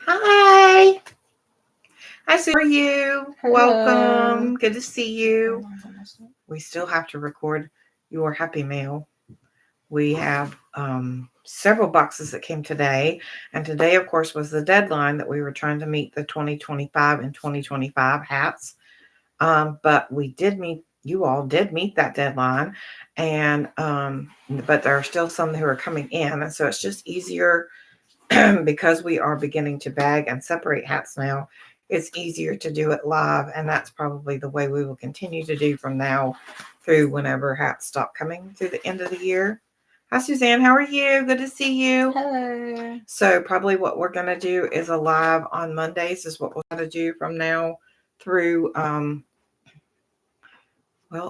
Hi. Hi, Sue. How are you? Hello. Welcome. Good to see you. We still have to record your happy mail. We have several boxes that came today. And today, of course, was the deadline that we were trying to meet the 2025 and 2025 hats. But we did meet, you all did meet that deadline. And, but there are still some who are coming in. And so it's just easier because we are beginning to bag and separate hats now. It's easier to do it live, and that's probably the way we will continue to do from now through whenever hats stop coming through the end of the year. Hi, Suzanne. How are you? Good to see you. Hello. So probably what we're going to do is a live on Mondays is what we're going to do from now through, well,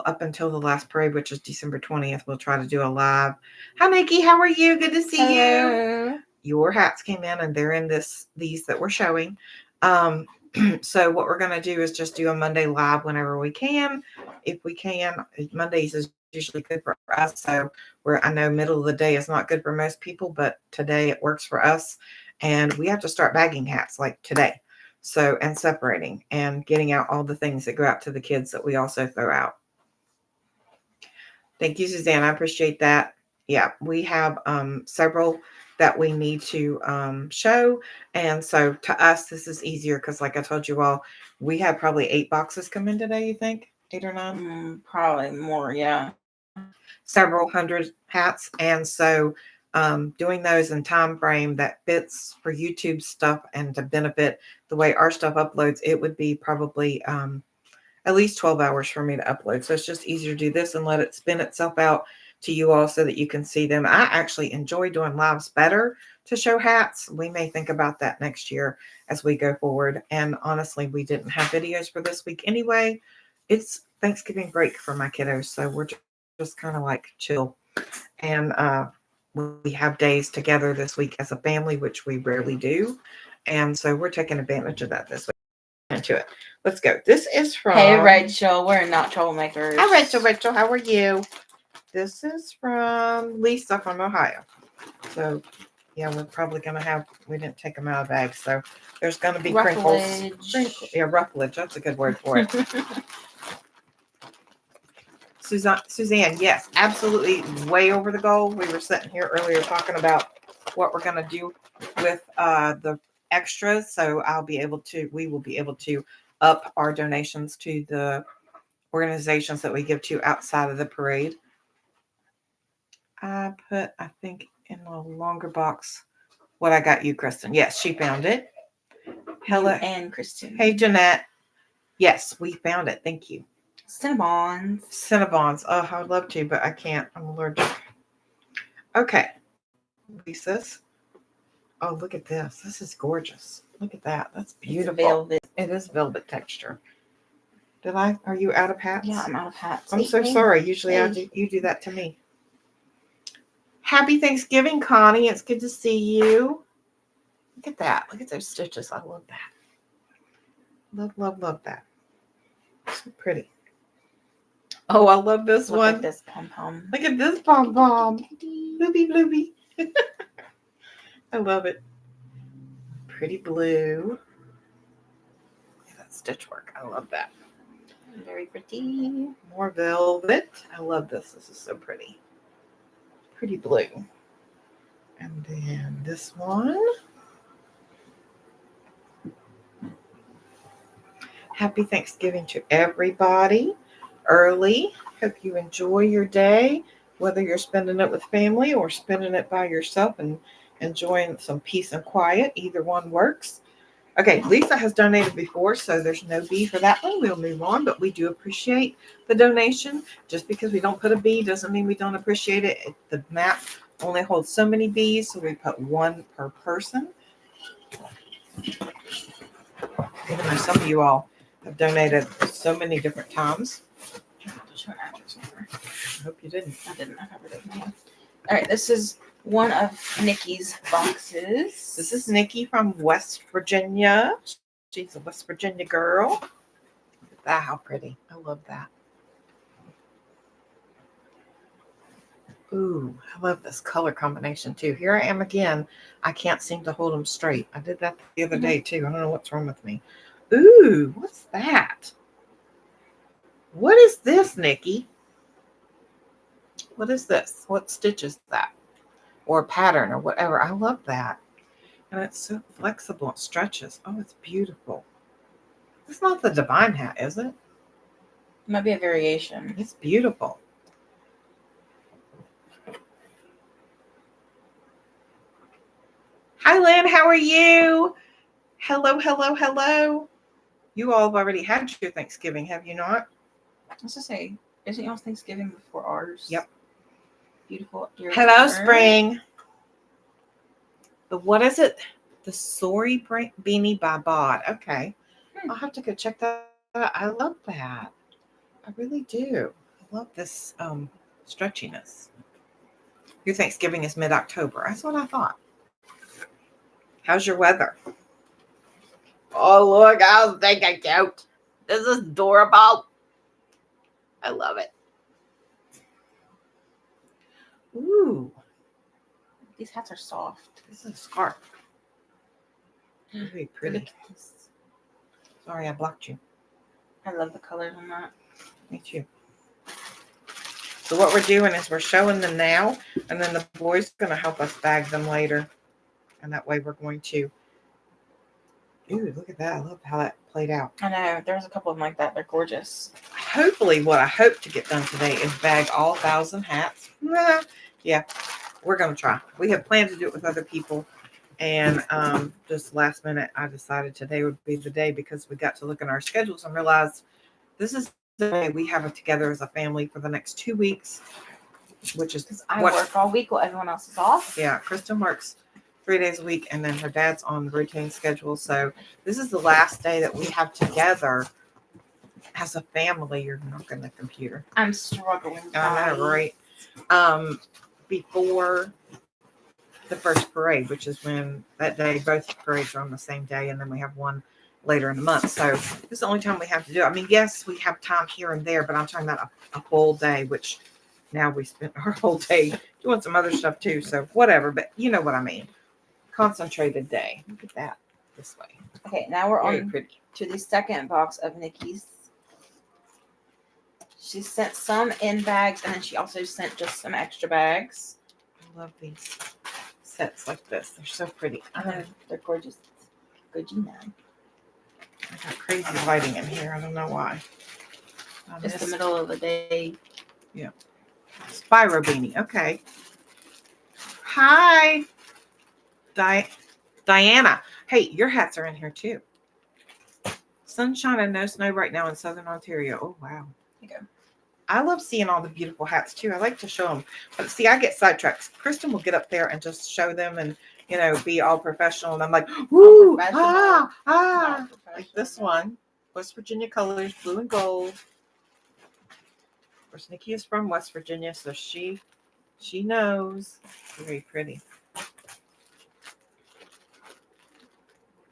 up until the last parade, which is December 20th. We'll try to do a live. Hi, Nikki. How are you? Good to see you. Your hats came in and they're in these that we're showing. So what we're going to do is just do a Monday live whenever we can. If we can, Mondays is usually good for us. So I know middle of the day is not good for most people, but today it works for us. And we have to start bagging hats like today. So, and separating and getting out all the things that go out to the kids that we also throw out. Thank you, Suzanne. I appreciate that. Yeah, we have several that we need to show. And so to us, this is easier because like I told you all, we had probably 8 boxes come in today, you think? 8 or 9? Probably more, yeah. Several hundred hats. And so doing those in time frame that fits for YouTube stuff and to benefit the way our stuff uploads, it would be probably at least 12 hours for me to upload. So it's just easier to do this and let it spin itself out to you all so that you can see them. I actually enjoy doing lives better to show hats. We may think about that next year as we go forward. And honestly, we didn't have videos for this week anyway. It's Thanksgiving break for my kiddos. So we're just kind of like chill. And we have days together this week as a family, which we rarely do. And so we're taking advantage of that this week. Into it. Let's go. This is from Hey Rachel, we're not troublemakers. Hi Rachel, how are you? This is from Lisa from Ohio. So yeah, we're probably gonna have, we didn't take them out of bags, so there's gonna be crinkles. Yeah, rufflage, that's a good word for it. Suzanne, yes, absolutely way over the goal. We were sitting here earlier talking about what we're gonna do with the extras. So we will be able to up our donations to the organizations that we give to outside of the parade. I think in a longer box what I got you, Kristen. Yes, she found it. Hello. And Kristen. Hey, Jeanette. Yes, we found it. Thank you. Cinnabons. Oh, I would love to, but I can't. I'm allergic. Okay. Lisa's. Oh, look at this. This is gorgeous. Look at that. That's beautiful. Velvet. It is velvet texture. Are you out of hats? Yeah, I'm out of hats. I'm so sorry. Usually you do that to me. Happy Thanksgiving, Connie. It's good to see you. Look at that. Look at those stitches. I love that. Love that. So pretty. Oh, I love this one. Look at this pom-pom. Look at this pom-pom. Bloopy. I love it. Pretty blue. Look at that stitch work. I love that. Very pretty. More velvet. I love this. This is so pretty. Pretty blue. And then this one. Happy Thanksgiving to everybody. Early. Hope you enjoy your day, whether you're spending it with family or spending it by yourself and enjoying some peace and quiet. Either one works. Okay, Lisa has donated before, so there's no B for that one. We'll move on, but we do appreciate the donation. Just because we don't put a B doesn't mean we don't appreciate it. The map only holds so many Bs, so we put one per person. Even though some of you all have donated so many different times. I hope you didn't. I didn't. I covered it. All right, this is one of Nikki's boxes. This is Nikki from West Virginia. She's a West Virginia girl. Look at that, how pretty. I love that. Ooh, I love this color combination too. Here I am again. I can't seem to hold them straight. I did that the other day too. I don't know what's wrong with me. Ooh, what's that? What is this, Nikki? What is this? What stitch is that? Or pattern or whatever. I love that. And it's so flexible. It stretches. Oh, it's beautiful. It's not the Divine hat, is it? Might be a variation. It's beautiful. Hi, Lynn. How are you? Hello, hello, hello. You all have already had your Thanksgiving, have you not? Let's just say, isn't y'all's Thanksgiving before ours? Yep. Beautiful. Hello, Spring. What is it? The Sorry Beanie by Bod. Okay. I'll have to go check that out. I love that. I really do. I love this stretchiness. Your Thanksgiving is mid-October. That's what I thought. How's your weather? Oh, look, I was thinking cute. This is adorable. I love it. Ooh. These hats are soft. This is a scarf. Very pretty. Look at this. Sorry, I blocked you. I love the colors on that. Me too. So what we're doing is we're showing them now, and then the boy's going to help us bag them later. And that way we're going to... Ooh, look at that. I love how that played out. I know. There's a couple of them like that. They're gorgeous. Hopefully what I hope to get done today is bag all 1,000 hats. Yeah, we're going to try. We have planned to do it with other people. And just last minute, I decided today would be the day because we got to look at our schedules and realized this is the day we have it together as a family for the next 2 weeks, which is I work all week while everyone else is off. Yeah, Kristen works 3 days a week, and then her dad's on the routine schedule. So this is the last day that we have together as a family. You're knocking the computer. I'm struggling. I know, right? Before the first parade, which is when that day, both parades are on the same day, and then we have one later in the month. So this is the only time we have to do it. I mean, yes, we have time here and there, but I'm talking about a whole day, which now we spent our whole day doing some other stuff too. So whatever, but you know what I mean. Concentrated day. Look at that this way. Okay, now we're Very on pretty. to the second box of Nikki's. She sent some in bags, and then she also sent just some extra bags. I love these sets like this. They're so pretty. I know, they're gorgeous. Good, you know. I got crazy lighting in here. I don't know why. It's the middle of the day. Yeah. Spyro beanie. Okay. Hi, Diana. Hey, your hats are in here too. Sunshine and no snow right now in Southern Ontario. Oh, wow. There you go. I love seeing all the beautiful hats too. I like to show them. But see, I get sidetracked. Kristen will get up there and just show them and, you know, be all professional. And I'm like, woo, like this one. West Virginia colors, blue and gold. Of course, Nikki is from West Virginia, so she knows. Very pretty.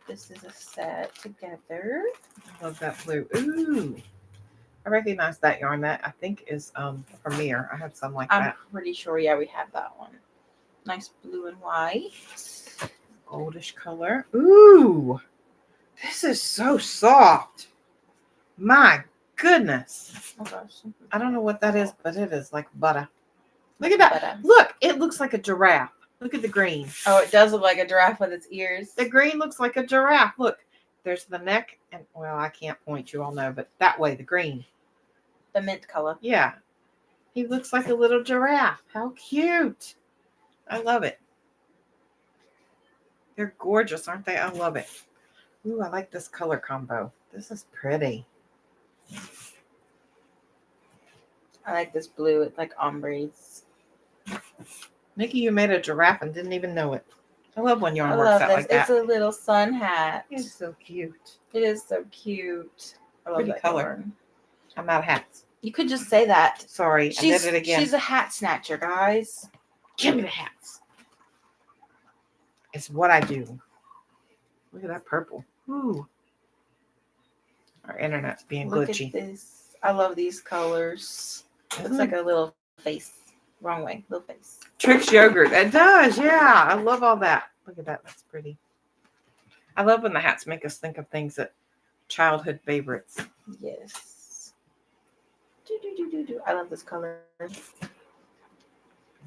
This is a set together. I love that blue. Ooh. I recognize that yarn. That I think is Premier. I have some like I'm that. pretty sure, yeah, we have that one. Nice blue and white. Goldish color. Ooh. This is so soft. My goodness. Oh gosh. I don't know what that is, but it is like butter. Look at that. Butter. Look, it looks like a giraffe. Look at the green. Oh, it does look like a giraffe with its ears. The green looks like a giraffe. Look, there's the neck. And, well, I can't point, you all know, but that way, the green. The mint color. Yeah. He looks like a little giraffe. How cute. I love it. They're gorgeous, aren't they? I love it. Ooh, I like this color combo. This is pretty. I like this blue with like ombres. Nikki, you made a giraffe and didn't even know it. I love when yarn I works love out this. like that. It's a little sun hat. It's so cute. It is so cute. I love Pretty that color. yarn. I'm out of hats. You could just say that. Sorry, I did it again. She's a hat snatcher, guys. Give me the hats. It's what I do. Look at that purple. Ooh. Our internet's being Look glitchy. at this. I love these colors. It's like a little face Wrong way. Little face. Trix yogurt. It does. Yeah. I love all that. Look at that. That's pretty. I love when the hats make us think of things that childhood favorites. Yes. I love this color.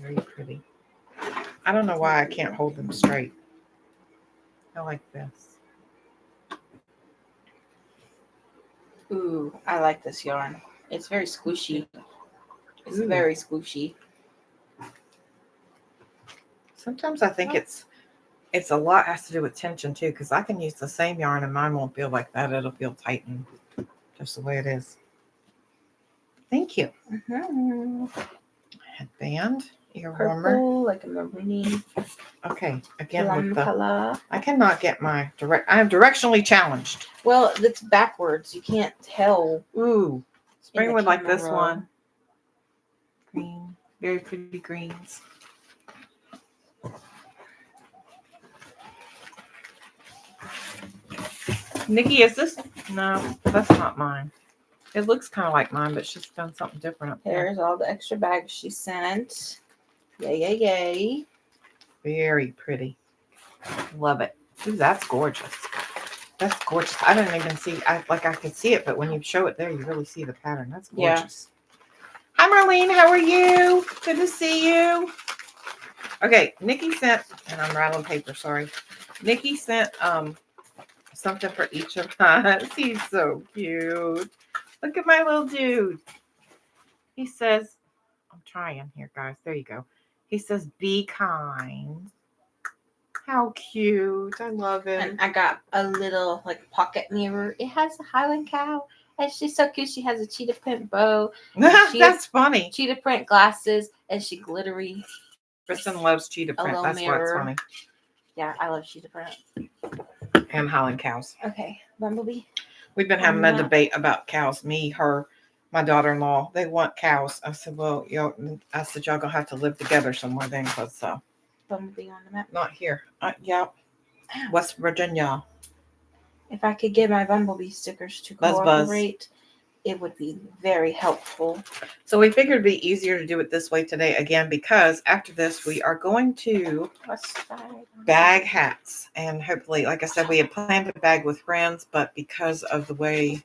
Very pretty. I don't know why I can't hold them straight. I like this. Ooh, I like this yarn. It's very squishy. It's Ooh. very squishy. Sometimes I think it's a lot has to do with tension too, because I can use the same yarn and mine won't feel like that. It'll feel tightened just the way it is. Thank you. Mm-hmm. Headband, ear warmer. Purple, like a maroon. Okay, again with the color. I cannot get my direct. I am directionally challenged. Well, it's backwards. You can't tell. Ooh, Spring would like this camera. one. Green, very pretty greens. Nikki, is this? No, that's not mine. It looks kind of like mine, but she's done something different up there. There's all the extra bags she sent. Yay, yay, yay. Very pretty. Love it. Ooh, that's gorgeous. That's gorgeous. I didn't even see, I could see it, but when you show it there, you really see the pattern. That's gorgeous. Yeah. Hi, Marlene. How are you? Good to see you. Okay, Nikki sent, and I'm rattling paper, sorry. Nikki sent something for each of us. He's so cute. Look at my little dude. He says, I'm trying here, guys. There you go. He says, be kind. How cute. I love it. And I got a little like pocket mirror. It has a Highland cow. And she's so cute. She has a cheetah print bow. That's funny. Cheetah print glasses. And she glittery. Kristen loves cheetah print. That's why it's funny. Yeah, I love cheetah print. And Highland cows. Okay, Bumblebee. We've been having a debate about cows. Me, her, my daughter-in-law. They want cows. I said, well, y'all gonna have to live together somewhere then, because Bumblebee on the map. not here. Yeah, West Virginia. If I could get my Bumblebee stickers to cooperate, it would be very helpful. So we figured it'd be easier to do it this way today again, because after this we are going to bag hats, and hopefully, like I said, we had planned to bag with friends, but because of the way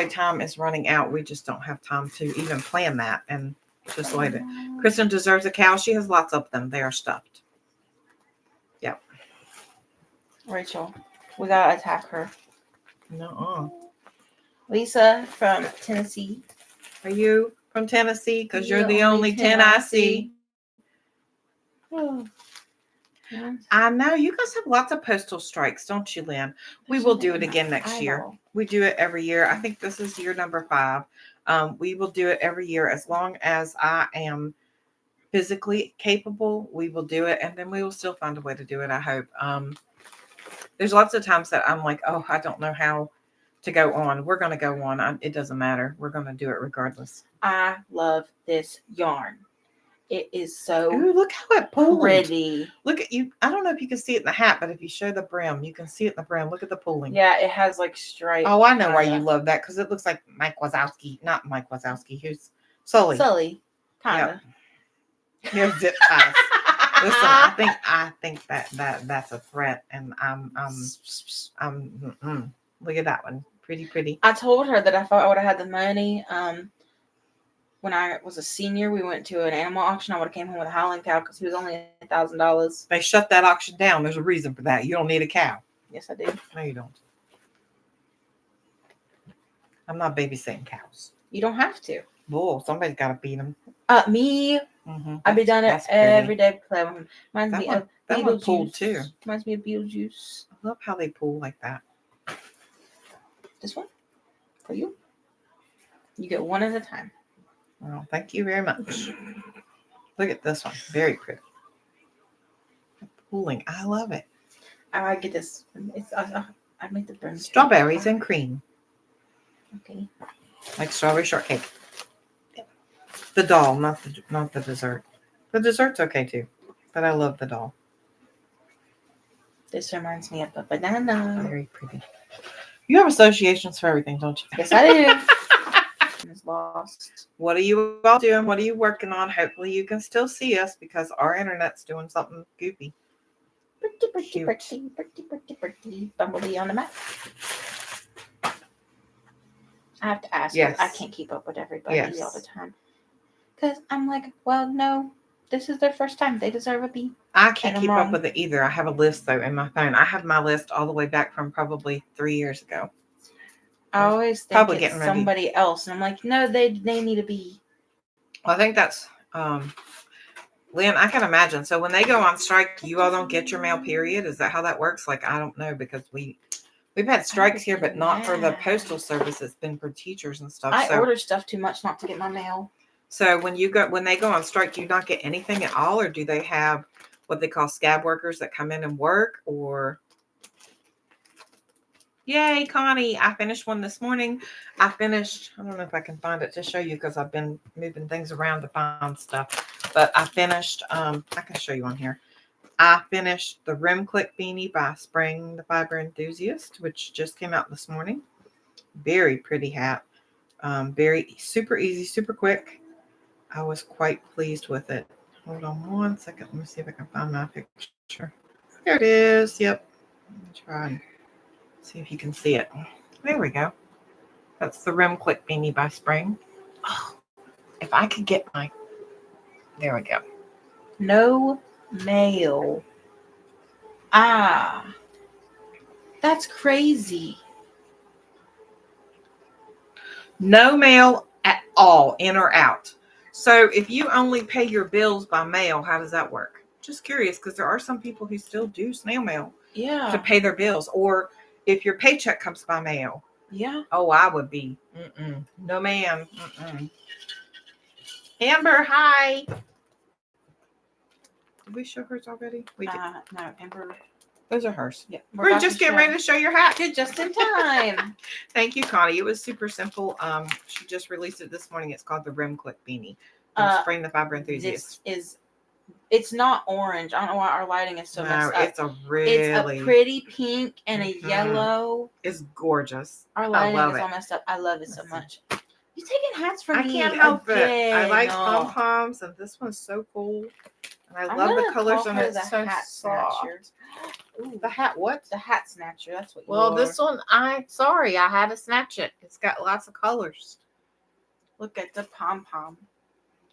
time is running out, we just don't have time to even plan that. And just wait it. Kristen deserves a cow. She has lots of them. They are stuffed. Yep. Rachel, we gotta attack her. No. Lisa from Tennessee. Are you from Tennessee? Because you're the only 10 I see. Oh. I know. You guys have lots of postal strikes, don't you, Lynn? We will do it again next year. We do it every year. I think this is year number 5. We will do it every year as long as I am physically capable. We will do it, and then we will still find a way to do it, I hope. There's lots of times that I'm like, oh, I don't know how to go on. We're going to go on. It doesn't matter. We're going to do it regardless. I love this yarn. It is so Ooh, look how it pulled. pretty. Look at you. I don't know if you can see it in the hat, but if you show the brim, you can see it in the brim. Look at the pulling. Yeah, it has like stripes. Oh, I know why you love that, because it looks like Mike Wazowski. Not Mike Wazowski. Who's Sully? Sully. Kind of. Yep. Here's zip ties. Listen, I think that's a threat, and look at that one. Pretty. I told her that I thought I would have had the money. When I was a senior, we went to an animal auction. I would have came home with a Highland cow because he was only $1,000. They shut that auction down. There's a reason for that. You don't need a cow. Yes, I do. No, you don't. I'm not babysitting cows. You don't have to. Bull. Somebody's got to feed them. Me. Mm-hmm. I've been done it every day. Play with him. Reminds me of that one pulled too. Reminds me of Beetlejuice. I love how they pull like that. This one for you. You get one at a time. Well, thank you very much. Look at this one. Very pretty. Pulling. I love it. I get this. I make the brim. Strawberries and cream. Okay. Like strawberry shortcake. The doll, not the dessert. The dessert's okay too, but I love the doll. This reminds me of a banana. Very pretty. You have associations for everything, don't you? Yes, I do. is lost. What are you all doing? What are you working on? Hopefully you can still see us because our internet's doing something goofy. Pretty. Bumblebee on the map. I have to ask. Yes. I can't keep up with everybody Yes. all the time. Because I'm like, well, no, this is their first time. They deserve a B. I can't keep up with it either. I have a list, though, in my phone. I have my list all the way back from probably 3 years ago. I always think Probably it's somebody else. And I'm like, no, they need to be. Well, I think that's, Lynn, I can imagine. So when they go on strike, you all don't get your mail, period? Is that how that works? Like, I don't know, because we've had strikes here, but not for the postal service. It's been for teachers and stuff. I order stuff too much not to get my mail. So when they go on strike, do you not get anything at all, or do they have what they call scab workers that come in and work? Or yay, Connie! I finished one this morning. I don't know if I can find it to show you because I've been moving things around to find stuff. But I finished. I can show you on here. I finished the Rim Click beanie by Spring the Fiber Enthusiast, which just came out this morning. Very pretty hat. Very super easy, super quick. I was quite pleased with it. Hold on one second. Let me see if I can find my picture. There it is. Yep. Let me try and see if you can see it. There we go. That's the Rim Click beanie by Spring. Oh, if I could get my... There we go. No mail. Ah. That's crazy. No mail at all, in or out. So if you only pay your bills by mail, how does that work? Just curious, because there are some people who still do snail mail to pay their bills. Or if your paycheck comes by mail. Yeah. Oh, I would be. No, ma'am. Amber, hi. Did we show hers already? We did. No, Amber. Those are hers. Yeah. We're just getting ready to show your hat. Just in time. Thank you, Connie. It was super simple. She just released it this morning. It's called the Rim Click beanie from Spring the Fiber Enthusiast. It's not orange. I don't know why our lighting is so messed up. It's a pretty pink and a yellow. It's gorgeous. Our lighting is all messed up. I love it so much. You're taking hats from me. I can't help it. I like pom-poms, and this one's so cool. And I love the colors on it. It's so soft. Ooh, the hat what? The hat snatcher. That's what you Well, are. this one, I had to snatch it. It's got lots of colors. Look at the pom-pom.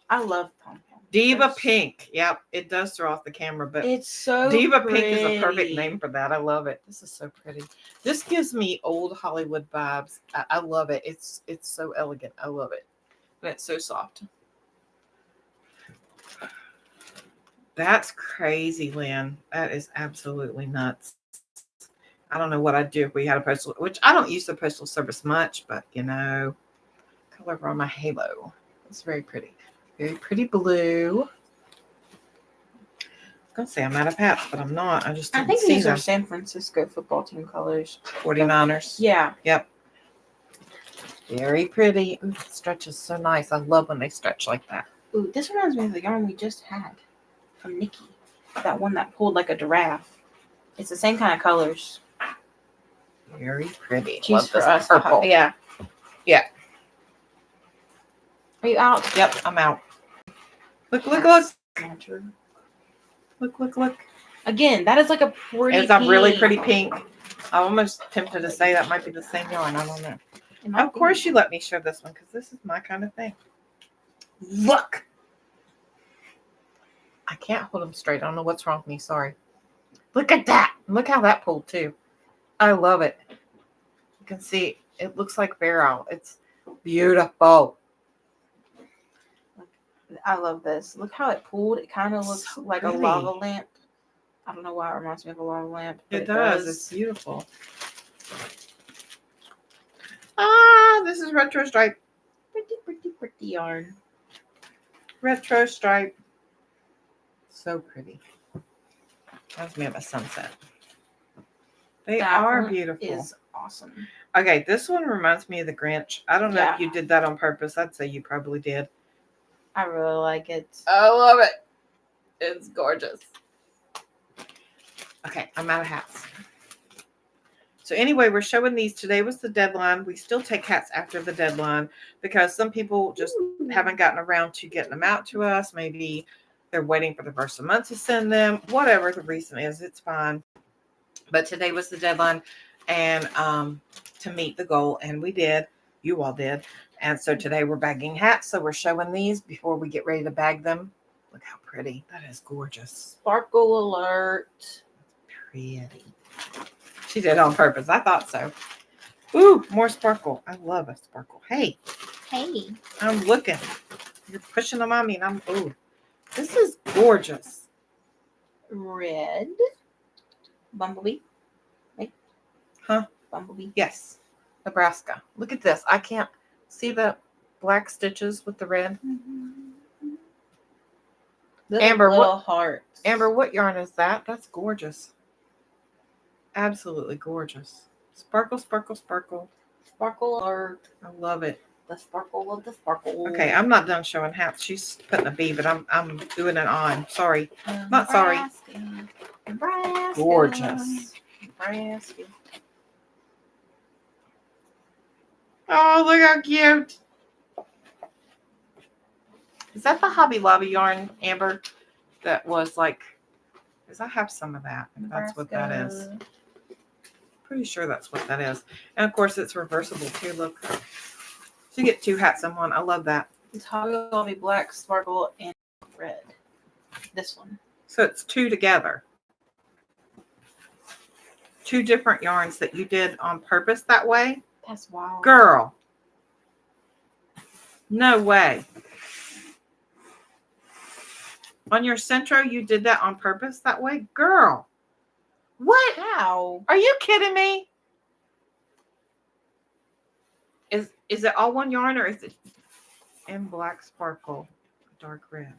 I love pom-pom. Diva Pink. Yep, it does throw off the camera, but it's so Diva pretty. Pink is a perfect name for that. I love it. This is so pretty. This gives me old Hollywood vibes. I love it. It's so elegant. I love it. And it's so soft. That's crazy, Lynn. That is absolutely nuts. I don't know what I'd do if we had a postal, which I don't use the postal service much, but color on my halo. It's very pretty. Very pretty blue. I was going to say I'm out of hats, but I'm not. I just didn't see these them. are San Francisco football team colors. 49ers. Yeah. Yep. Very pretty. Ooh, it stretches so nice. I love when they stretch like that. Ooh, this reminds me of the yarn we just had from Nikki. That one that pulled like a giraffe. It's the same kind of colors. Very pretty. Choose for us. Purple. Yeah. Yeah. Are you out? Yep, I'm out. Look. Look. Again, that is like a pretty It's a really pretty pink. I'm almost tempted to say that might be the same yarn. I don't know. Of course you let me show this one because this is my kind of thing. Look. I can't hold them straight. I don't know what's wrong with me. Sorry. Look at that. Look how that pulled too. I love it. You can see it looks like Beryl. It's beautiful. I love this. Look how it pulled. It kind of looks so like pretty. a lava lamp. I don't know why it reminds me of a lava lamp. It does. It's beautiful. This is retro stripe. Pretty yarn. Retro stripe. So pretty. Reminds me of a sunset. They are beautiful. Is awesome. Okay, this one reminds me of the Grinch. I don't know if you did that on purpose. I'd say you probably did. I really like it. I love it. It's gorgeous. Okay, I'm out of hats. So anyway, we're showing these. Today was the deadline. We still take hats after the deadline because some people just haven't gotten around to getting them out to us. Maybe they're waiting for the first of the month to send them. Whatever the reason is, it's fine. But today was the deadline, and to meet the goal, and we did. You all did. And so today we're bagging hats. So we're showing these before we get ready to bag them. Look how pretty. That is gorgeous. Sparkle alert. Pretty. She did it on purpose. I thought so. Ooh, more sparkle. I love a sparkle. Hey, I'm looking. You're pushing them on me, and I'm, ooh, this is gorgeous. Red. Bumblebee. Wait. Huh? Bumblebee. Yes. Nebraska. Look at this. I can't see the black stitches with the red. Amber, little what hearts. Amber, what yarn is that? That's gorgeous. Absolutely gorgeous. Sparkle, sparkle, sparkle. Sparkle alert. I love it. The sparkle of the sparkle. Okay, I'm not done showing hats. She's putting a B, but I'm doing it on. Sorry. Not sorry. Nebraska. Gorgeous. Nebraska. Oh, look how cute. Is that the Hobby Lobby yarn, Amber? That was like, because I have some of that. If that's what that is. Pretty sure that's what that is. And of course, it's reversible too. Look. So you get 2 hats in one. I love that. It's Hobby Lobby black, sparkle, and red. This one. So it's 2 together. 2 different yarns that you did on purpose that way. That's wild. Girl. No way. On your Centro, you did that on purpose that way? Girl. What? How? Are you kidding me? Is it all one yarn or is it in black sparkle, dark red?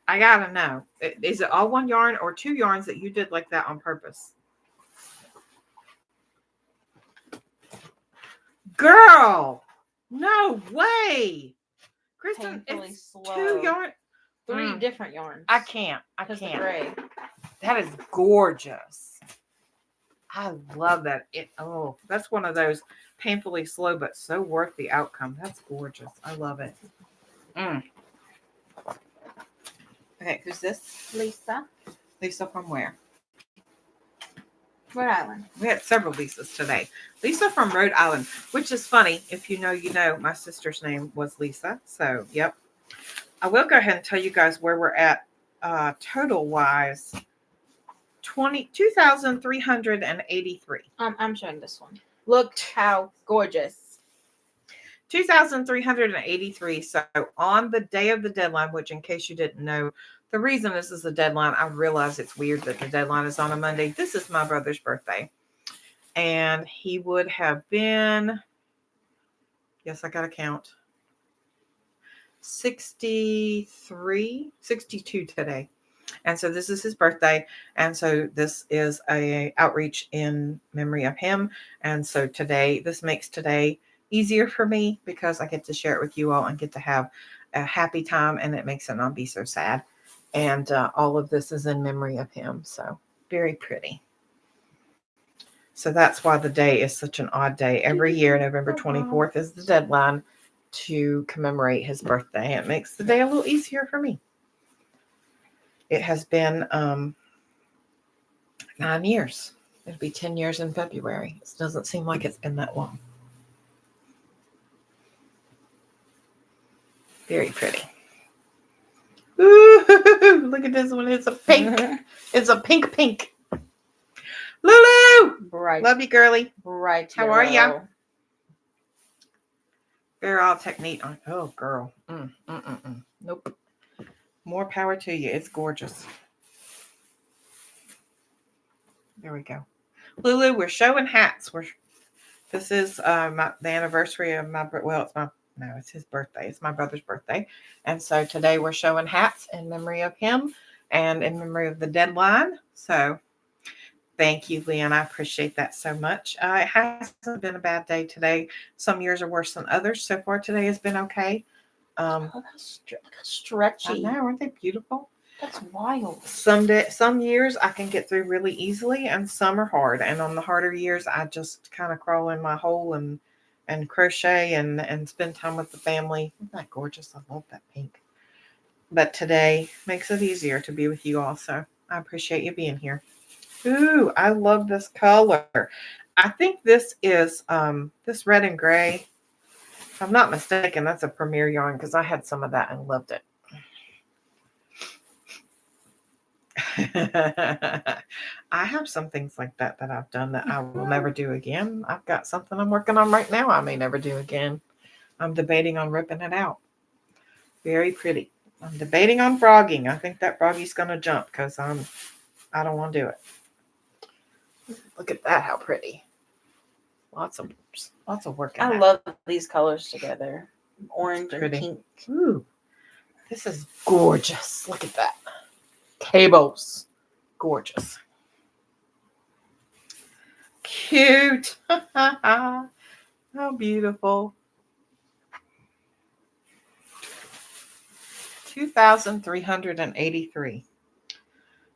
I gotta know. Is it all one yarn or 2 yarns that you did like that on purpose? Girl, no way. Kristen, Painfully it's slow. 2 yarn. 3 different yarns. I can't. Because the gray. That is gorgeous. I love that. That's one of those painfully slow, but so worth the outcome. That's gorgeous. I love it. Okay, who's this? Lisa. Lisa from where? Rhode Island. We had several Lisas today. Lisa from Rhode Island, which is funny. If you know, you know. My sister's name was Lisa. So, yep. I will go ahead and tell you guys where we're at total wise. 2,383. I'm showing this one. Look how gorgeous. 2,383. So on the day of the deadline, which in case you didn't know, the reason this is the deadline, I realize it's weird that the deadline is on a Monday. This is my brother's birthday. And he would have been, yes, I got to count, 63, 62 today. And so this is his birthday. And so this is a outreach in memory of him. And so today, this makes today easier for me because I get to share it with you all and get to have a happy time, and it makes it not be so sad. And all of this is in memory of him. So very pretty. So that's why the day is such an odd day. Every year, November 24th is the deadline to commemorate his birthday. It makes the day a little easier for me. It has been 9 years. It'll be 10 years in February. It doesn't seem like it's been that long. Very pretty. Ooh, look at this one. It's a pink. It's a pink. Lulu! Bright. Love you, girly. Bright. How are ya? They're all technique on. Oh, girl. Nope. More power to you. It's gorgeous. There we go. Lulu, we're showing hats. This is the anniversary of my, it's his birthday. It's my brother's birthday. And so today we're showing hats in memory of him and in memory of the deadline. So thank you, Leanne. I appreciate that so much. It hasn't been a bad day today. Some years are worse than others. So far today has been okay. Stretchy. I know, aren't they beautiful? That's wild. Some years I can get through really easily, and some are hard. And on the harder years, I just kind of crawl in my hole and crochet and spend time with the family. Isn't that gorgeous? I love that pink. But today makes it easier to be with you also. I appreciate you being here. Ooh, I love this color. I think this is this red and gray. If I'm not mistaken, that's a Premier yarn because I had some of that and loved it. I have some things like that I've done that I will never do again. I've got something I'm working on right now I may never do again. I'm debating on ripping it out. Very pretty. I'm debating on frogging. I think that froggy's going to jump because I don't want to do it. Look at that, how pretty. Lots of work in I that. love these colors together. Orange and pink. Ooh, this is gorgeous. Look at that. Cables. Gorgeous. Cute. How beautiful. 2,383.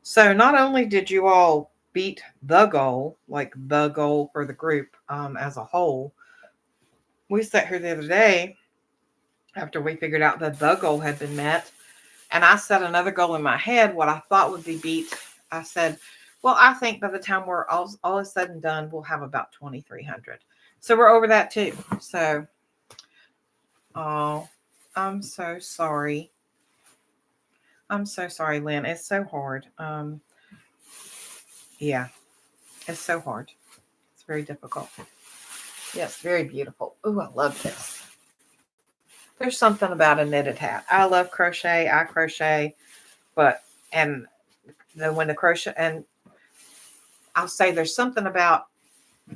So not only did you all beat the goal, like the goal for the group as a whole, we sat here the other day after we figured out that the goal had been met, and I set another goal in my head, what I thought would be beat. I said, well, I think by the time we're all is said and done, we'll have about 2,300. So we're over that too. So, oh, I'm so sorry. I'm so sorry, Lynn. It's so hard. Yeah, it's so hard. It's very difficult. Yes, very beautiful. Ooh, I love this. There's something about a knitted hat. I love crochet. I crochet, and then when the crochet, and I'll say there's something about,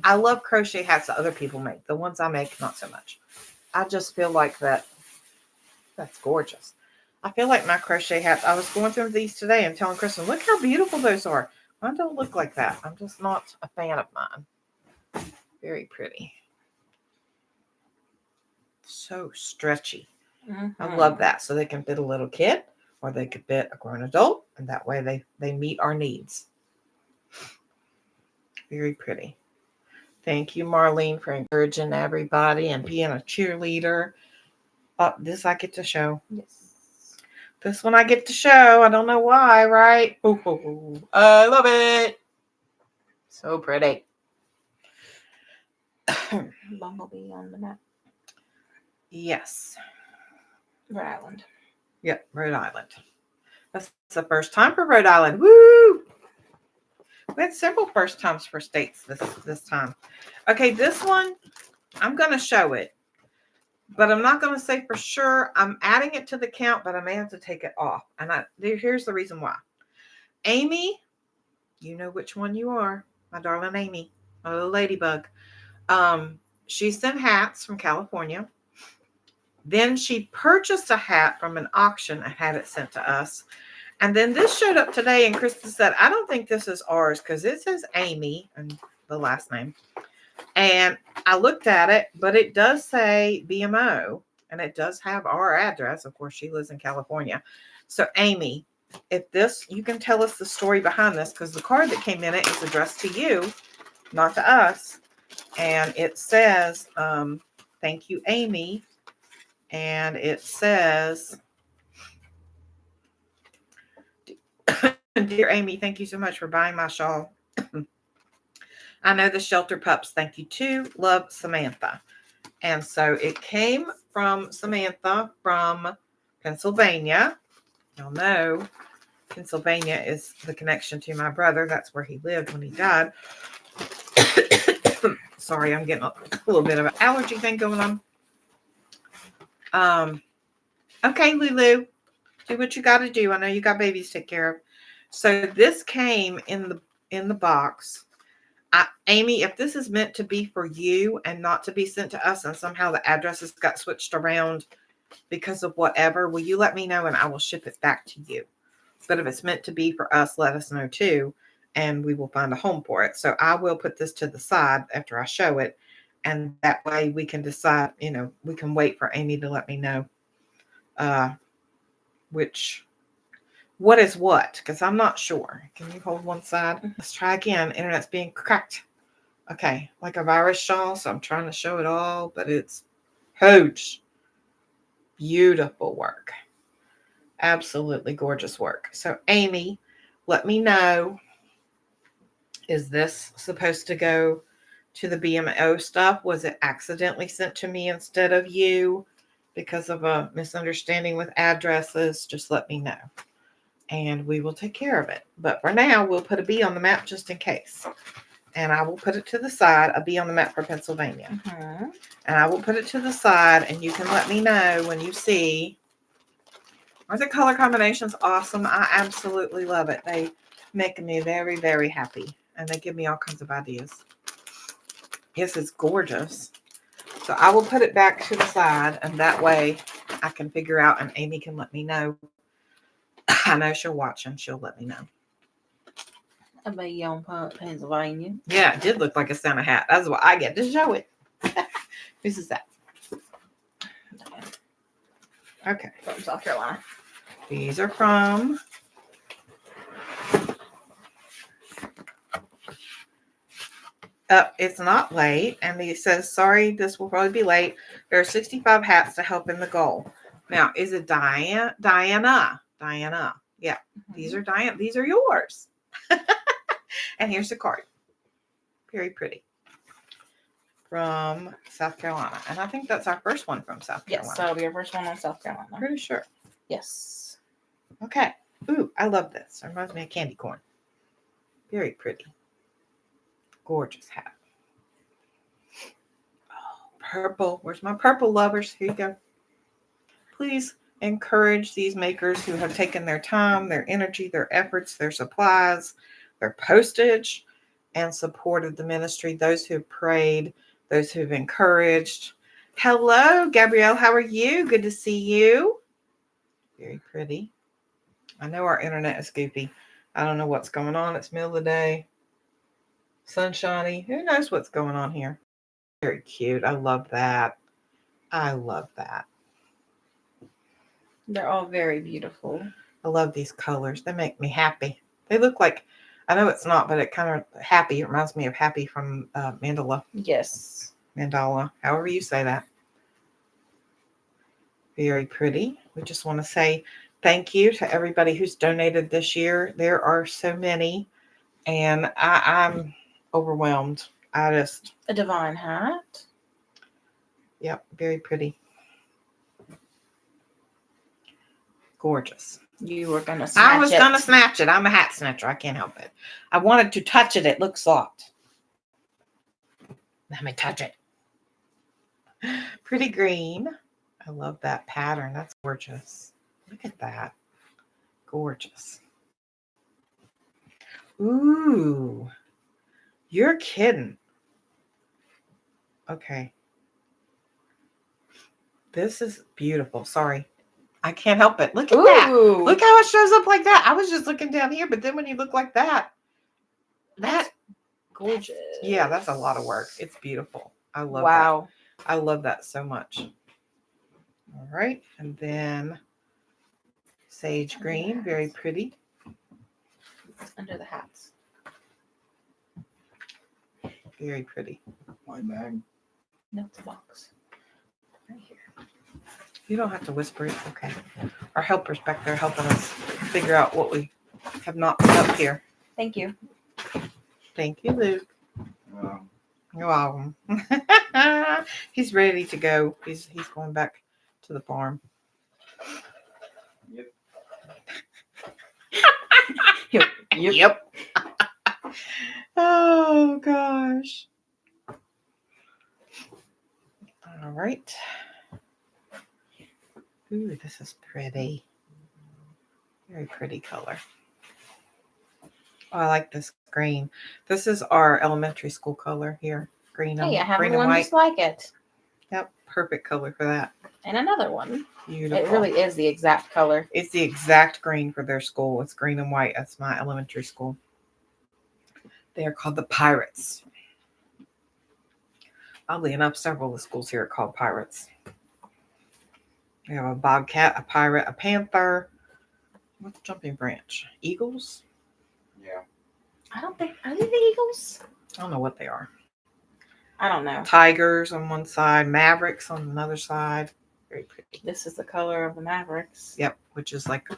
I love crochet hats that other people make. The ones I make, not so much. I just feel like that's gorgeous. I feel like my crochet hats, I was going through these today and telling Kristen, look how beautiful those are. Mine don't look like that. I'm just not a fan of mine. Very pretty. So stretchy. Mm-hmm. I love that. So they can fit a little kid or they could fit a grown adult. And that way they meet our needs. Very pretty. Thank you, Marlene, for encouraging everybody and being a cheerleader. This I get to show. Yes. This one I get to show. I don't know why, right? Ooh, I love it. So pretty. Bumblebee on the map. Yes. Rhode Island. Yep, Rhode Island. That's the first time for Rhode Island. Woo! We had several first times for states this time. Okay, this one, I'm going to show it. But I'm not going to say for sure. I'm adding it to the count, but I may have to take it off. And here's the reason why. Amy, you know which one you are. My darling Amy, my little ladybug. She sent hats from California. Then she purchased a hat from an auction and had it sent to us. And then this showed up today, and Krista said, I don't think this is ours because it says Amy and the last name. And I looked at it, but it does say BMO, and it does have our address. Of course, she lives in California. So, Amy, if this, you can tell us the story behind this, because the card that came in it is addressed to you, not to us. And it says, thank you, Amy. And it says, dear Amy, thank you so much for buying my shawl. I know the shelter pups. Thank you too. Love, Samantha. And so it came from Samantha from Pennsylvania. Y'all know Pennsylvania is the connection to my brother. That's where he lived when he died. Sorry, I'm getting a little bit of an allergy thing going on. Okay, Lulu, do what you got to do. I know you got babies to take care of. So this came in the box. Amy, if this is meant to be for you and not to be sent to us, and somehow the addresses got switched around because of whatever, will you let me know and I will ship it back to you? But if it's meant to be for us, let us know too, and we will find a home for it. So I will put this to the side after I show it, and that way we can decide, we can wait for Amy to let me know which what is what, because I'm not sure. Can you hold one side? Let's try again. Internet's being cracked. Okay, like a virus shawl, so I'm trying to show it all, but it's huge. Beautiful work. Absolutely gorgeous work. So Amy, let me know, is this supposed to go to the BMO stuff? Was it accidentally sent to me instead of you because of a misunderstanding with addresses? Just let me know and we will take care of it. But for now, we'll put a B on the map just in case. And I will put it to the side, a B on the map for Pennsylvania. Mm-hmm. And I will put it to the side and you can let me know when you see. Are the color combinations awesome? I absolutely love it. They make me very, very happy. And they give me all kinds of ideas. Yes, it's gorgeous. So I will put it back to the side and that way I can figure out and Amy can let me know. I know she'll watch and she'll let me know. A baby on Pennsylvania. Yeah, it did look like a Santa hat. That's why I get to show it. This is that. Okay. From South Carolina. These are from it's not late. And he says, sorry, this will probably be late. There are 65 hats to help in the goal. Now, is it Diana? Diana. Yeah. These are Diana. These are yours. And here's the card. Very pretty. From South Carolina. And I think that's our first one from South Carolina. Yes, that'll be our first one on South Carolina. Pretty sure. Yes. Okay. Ooh, I love this. It reminds me of candy corn. Very pretty. Gorgeous hat. Oh, purple. Where's my purple lovers? Here you go. Please encourage these makers who have taken their time, their energy, their efforts, their supplies, their postage, and supported the ministry. Those who have prayed, those who have encouraged. Hello, Gabrielle. How are you? Good to see you. Very pretty. I know our internet is goofy. I don't know what's going on. It's middle of the day. Sunshiny. Who knows what's going on here? Very cute. I love that. I love that. They're all very beautiful. I love these colors. They make me happy. They look like, I know it's not, but it kind of happy. It reminds me of Happy from Mandala. Yes. Mandala, however you say that. Very pretty. We just want to say thank you to everybody who's donated this year. There are so many, and I'm overwhelmed. A divine hat. Yep, very pretty. Gorgeous. You were going to snatch it. I was going to snatch it. I'm a hat snatcher. I can't help it. I wanted to touch it. It looks soft. Let me touch it. Pretty green. I love that pattern. That's gorgeous. Look at that. Gorgeous. Ooh. You're kidding. Okay. This is beautiful. Sorry. I can't help it. Look at that. Look how it shows up like that. I was just looking down here, but then when you look like that, that's gorgeous. Yeah, that's a lot of work. It's beautiful. I love that. Wow. I love that so much. All right. And then sage green, very pretty. Under the hats. Very pretty. My bag. No, it's a box. Right here. You don't have to whisper. It's okay. Our helper's back there helping us figure out what we have not put up here. Thank you. Thank you, Luke. You're welcome. He's ready to go. He's going back to the farm. Yep. Yep. Oh gosh. All right. Ooh, this is pretty. Very pretty color. Oh, I like this green. This is our elementary school color here. Green and, hey, I have green one and white. just like it. Yep, perfect color for that. And another one. Beautiful. It really is the exact color. It's the exact green for their school. It's green and white. That's my elementary school. They are called the Pirates. Oddly enough, several of the schools here are called Pirates. We have a bobcat, a pirate, a panther, What's jumping branch? Eagles? Yeah. I don't think, are they the Eagles? I don't know what they are. I don't know. Tigers on one side, Mavericks on another side. Very pretty. This is the color of the Mavericks. Yep, which is like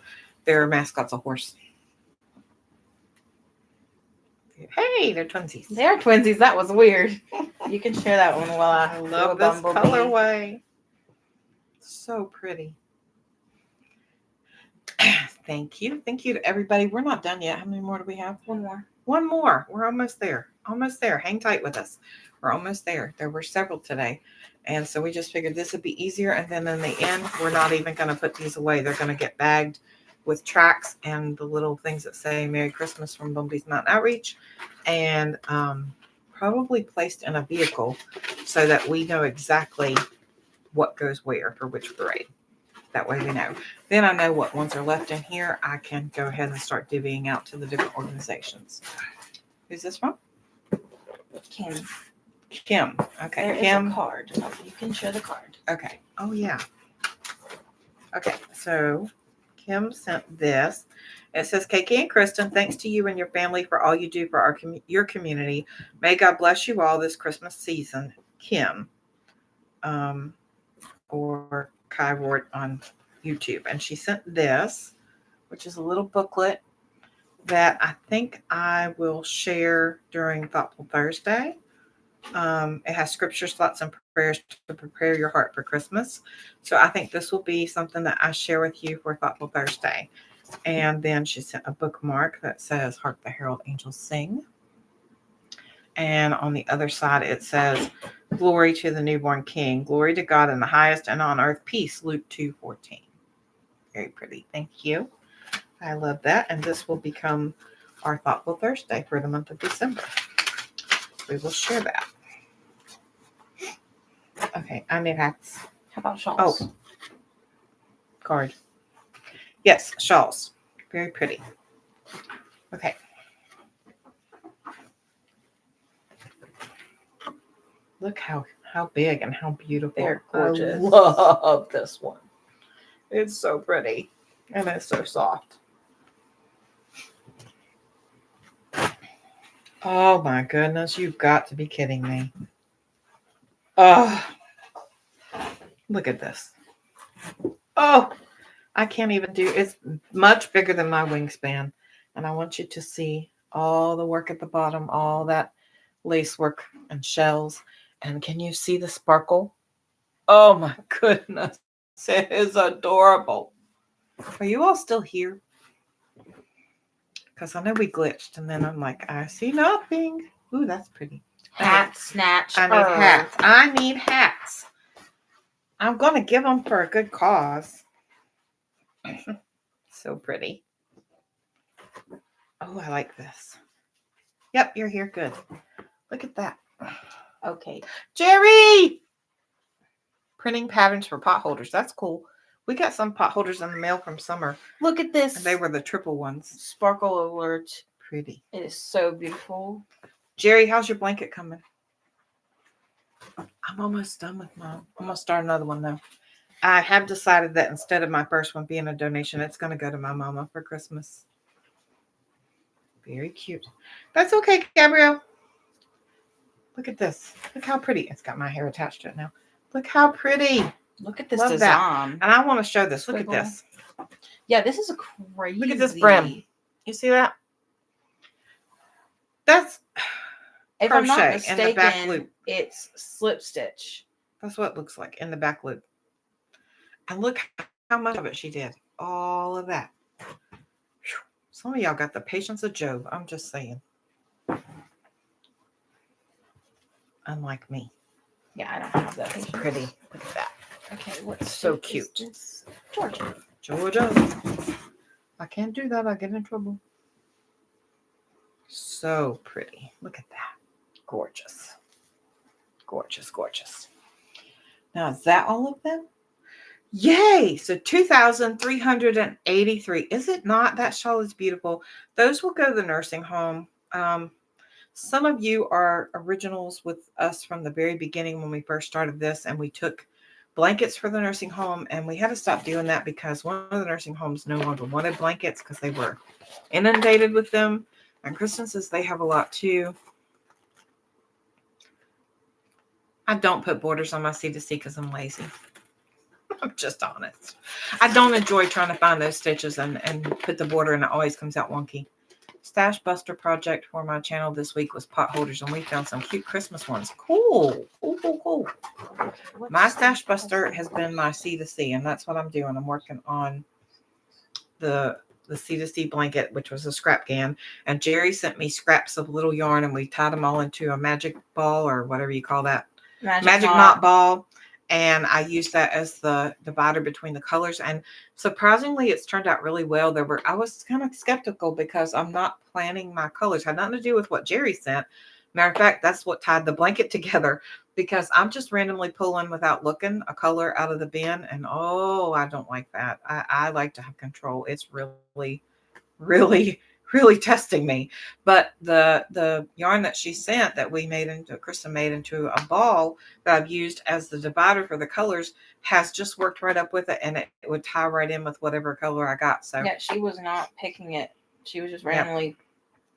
their mascot's a horse. Hey, they're twinsies. They're twinsies. That was weird. You can share that one while I love this colorway. So pretty. Thank you. Thank you to everybody. We're not done yet. How many more do we have? One more. One more. We're almost there. Almost there. Hang tight with us. We're almost there. There were several today. And so we just figured this would be easier. And then in the end, we're not even going to put these away. They're going to get bagged with tracks and the little things that say Merry Christmas from Bumblebee's Mountain Outreach. And probably placed in a vehicle so that we know exactly what goes where for which parade. That way we know. Then I know what ones are left in here. I can go ahead and start divvying out to the different organizations. Who's this from? Kim. Kim. Okay. There Kim. is a card. You can share the card. Okay. Oh, yeah. Okay. So Kim sent this. It says, KK and Kristen, thanks to you and your family for all you do for your community. May God bless you all this Christmas season. Kim. Or Kai Ward on YouTube. And she sent this, which is a little booklet that I think I will share during Thoughtful Thursday. It has scriptures, thoughts, and prayers to prepare your heart for Christmas. So I think this will be something that I share with you for Thoughtful Thursday. And then she sent a bookmark that says, Hark the Herald Angels Sing. And on the other side, it says, Glory to the newborn King. Glory to God in the highest, and on earth peace. Luke 2:14. Very pretty. Thank you. I love that. And this will become our Thoughtful Thursday for the month of December. We will share that. Okay, I need hats. How about shawls? Oh, card. Yes, shawls. Very pretty. Okay. Look how big and how beautiful. They're gorgeous. I love this one. It's so pretty. And it's so soft. Oh my goodness. You've got to be kidding me. Oh, look at this. Oh, I can't even do it's much bigger than my wingspan. And I want you to see all the work at the bottom, all that lace work and shells. And can you see the sparkle? Oh my goodness. It is adorable. Are you all still here? Because I know we glitched. And then I'm like, I see nothing. Ooh, that's pretty. Hat snatch. I need hats. I need hats. I'm going to give them for a good cause. So pretty. Oh, I like this. Yep, you're here. Good. Look at that. Okay. Jerry! Printing patterns for pot holders. That's cool. We got some pot holders in the mail from summer. Look at this. And they were the triple ones. Sparkle alert. Pretty. It is so beautiful. Jerry, how's your blanket coming? I'm almost done with mine. I'm going to start another one, though. I have decided that instead of my first one being a donation, it's going to go to my mama for Christmas. Very cute. That's okay, Gabrielle. Look at this. Look how pretty. It's got my hair attached to it now. Look how pretty. Look at this Love design. And I want to show this. Look at Squiggle. this. Yeah, this is a crazy. Look at this brim. You see that? That's If I'm not crochet in the back mistaken, loop. it's slip stitch. That's what it looks like in the back loop. And look how much of it she did. All of that. Whew. Some of y'all got the patience of Job. I'm just saying. Unlike me. Yeah, I don't have that. It's pretty. Look at that. Okay, what's So cute. This? Georgia. Georgia. I can't do that. I get in trouble. So pretty. Look at that. Gorgeous. Gorgeous, gorgeous. Now, is that all of them? Yay! So 2,383. Is it not? That shawl is beautiful. Those will go to the nursing home. Some of you are originals with us from the very beginning when we first started this, and we took blankets for the nursing home, and we had to stop doing that because one of the nursing homes no longer wanted blankets because they were inundated with them. And Kristen says they have a lot too. I don't put borders on my C2C because I'm lazy. I'm just honest. I don't enjoy trying to find those stitches and put the border, and it always comes out wonky. Stash Buster project for my channel this week was pot holders, and we found some cute Christmas ones. Cool. Cool. My Stash Buster has been my C2C, and that's what I'm doing. I'm working on the C2C blanket, which was a scrap can, and Jerry sent me scraps of little yarn, and we tied them all into a magic ball, or whatever you call that. Magic knot ball. And I used that as the divider between the colors. And surprisingly, it's turned out really well. I was kind of skeptical because I'm not planning my colors. It had nothing to do with what Jerry sent. Matter of fact, that's what tied the blanket together, because I'm just randomly pulling without looking a color out of the bin. And oh, I don't like that. I like to have control. It's really, really testing me. But the yarn that she sent that Kristen made into a ball that I've used as the divider for the colors has just worked right up with it, and it would tie right in with whatever color I got. So yeah, she was not picking it. She was just randomly.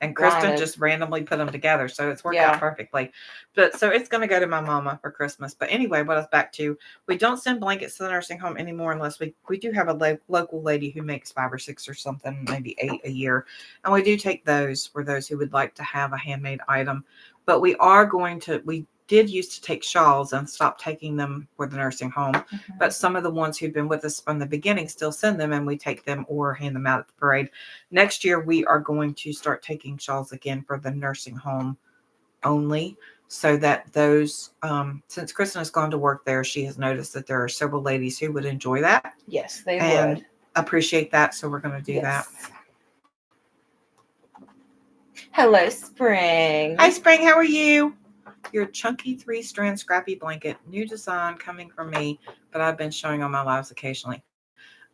And Kristen just randomly put them together. So it's worked out perfectly. But so it's going to go to my mama for Christmas. But anyway, what I was back to, we don't send blankets to the nursing home anymore unless we do have a local lady who makes 5 or 6 or something, maybe 8 a year. And we do take those for those who would like to have a handmade item. But we did used to take shawls and stop taking them for the nursing home. Mm-hmm. But some of the ones who've been with us from the beginning still send them, and we take them or hand them out at the parade. Next year, we are going to start taking shawls again for the nursing home only, so that those, since Kristen has gone to work there, she has noticed that there are several ladies who would enjoy that. Yes, they would appreciate that. So we're going to do that. Hello, Spring. Hi, Spring. How are you? Your chunky 3-strand scrappy blanket, new design coming from me, but I've been showing on my lives occasionally.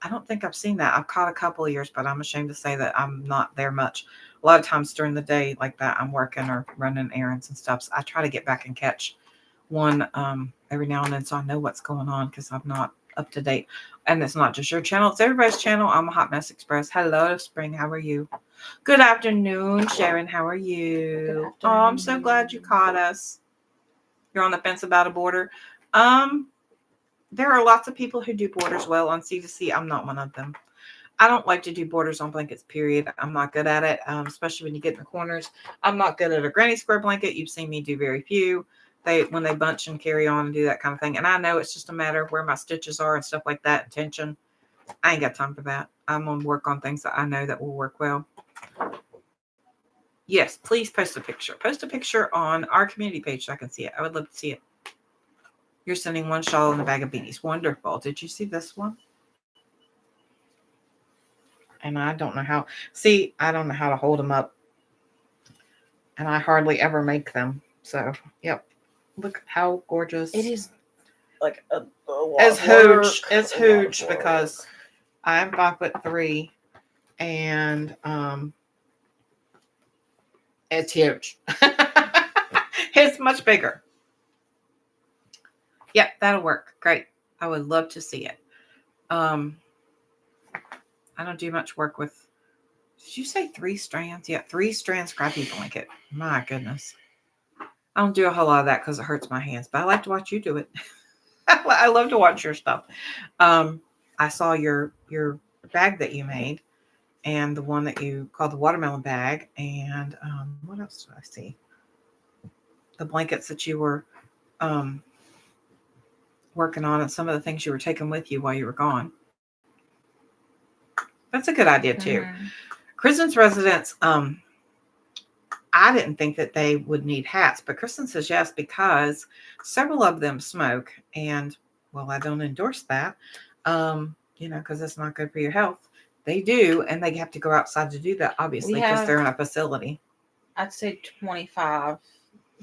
I don't think I've seen that. I've caught a couple of yours, but I'm ashamed to say that I'm not there much. A lot of times during the day like that, I'm working or running errands and stuff. So I try to get back and catch one every now and then, so I know what's going on, because I'm not up to date. And it's not just your channel, it's everybody's channel. I'm a Hot Mess Express. Hello, Spring. How are you? Good afternoon, Sharon. How are you? Oh, I'm so glad you caught us. You're on the fence about a border. There are lots of people who do borders well on C2C. I'm not one of them. I don't like to do borders on blankets, period. I'm not good at it, especially when you get in the corners. I'm not good at a granny square blanket. You've seen me do very few. When they bunch and carry on and do that kind of thing. And I know it's just a matter of where my stitches are and stuff like that, and tension. I ain't got time for that. I'm going to work on things that I know that will work well. Yes, please post a picture. Post a picture on our community page so I can see it. I would love to see it. You're sending one shawl and a bag of beanies. Wonderful. Did you see this one? And I don't know how. See, I don't know how to hold them up. And I hardly ever make them. So, yep. Look how gorgeous. It is like it's huge. It's huge because I'm 5'3", and it's huge. It's much bigger. Yep, that'll work. Great. I would love to see it. I don't do much work with. Did you say 3 strands? Yeah, 3-strand scrappy blanket. My goodness. I don't do a whole lot of that because it hurts my hands, but I like to watch you do it. I love to watch your stuff. I saw your bag that you made, and the one that you called the watermelon bag, and what else did I see? The blankets that you were working on, and some of the things you were taking with you while you were gone. That's a good idea too. Mm-hmm. Kristen's residents, I didn't think that they would need hats, but Kristen says yes, because several of them smoke, and well, I don't endorse that, because it's not good for your health. They do, and they have to go outside to do that, obviously, because they're in a facility. I'd say 25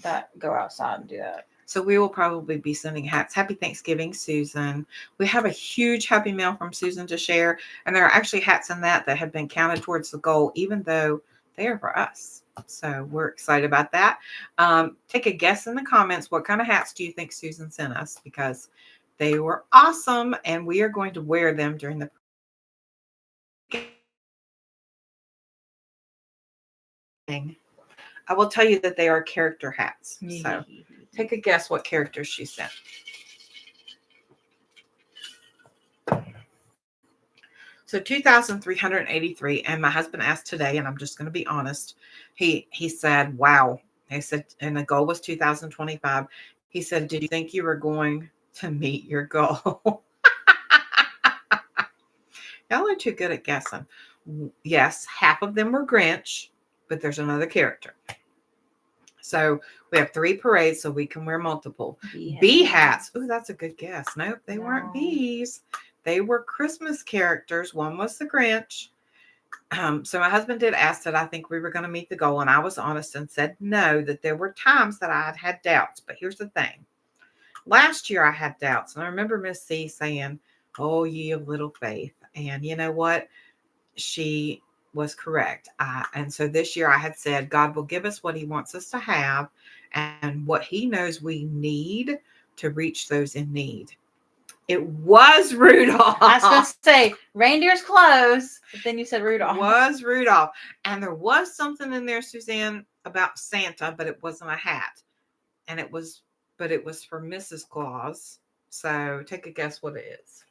that go outside and do that. So we will probably be sending hats. Happy Thanksgiving, Susan. We have a huge happy mail from Susan to share, and there are actually hats in that have been counted towards the goal, even though they are for us. So we're excited about that. Take a guess in the comments. What kind of hats do you think Susan sent us? Because They were awesome, and we are going to wear them during the thing. I will tell you that they are character hats. So take a guess what characters she sent. So 2,383, and my husband asked today, and I'm just going to be honest. He said, "Wow." He said, and the goal was 2025. He said, "Did you think you were going to meet your goal?" Y'all are too good at guessing. Yes, half of them were Grinch, but there's another character. So we have 3 parades, so we can wear multiple. Bee hats. Ooh, that's a good guess. Nope, they weren't bees. They were Christmas characters. One was the Grinch. So my husband did ask that I think we were going to meet the goal, and I was honest and said no, that there were times that I had doubts. But here's the thing. Last year I had doubts, and I remember Miss C saying, "Oh, ye of little faith." And you know what? She was correct. And so this year I had said, God will give us what he wants us to have and what he knows we need to reach those in need. It was Rudolph. I was going to say, reindeer's close, but then you said Rudolph. It was Rudolph. And there was something in there, Suzanne, about Santa, but it wasn't a hat. And it was for Mrs. Claus. So take a guess what it is.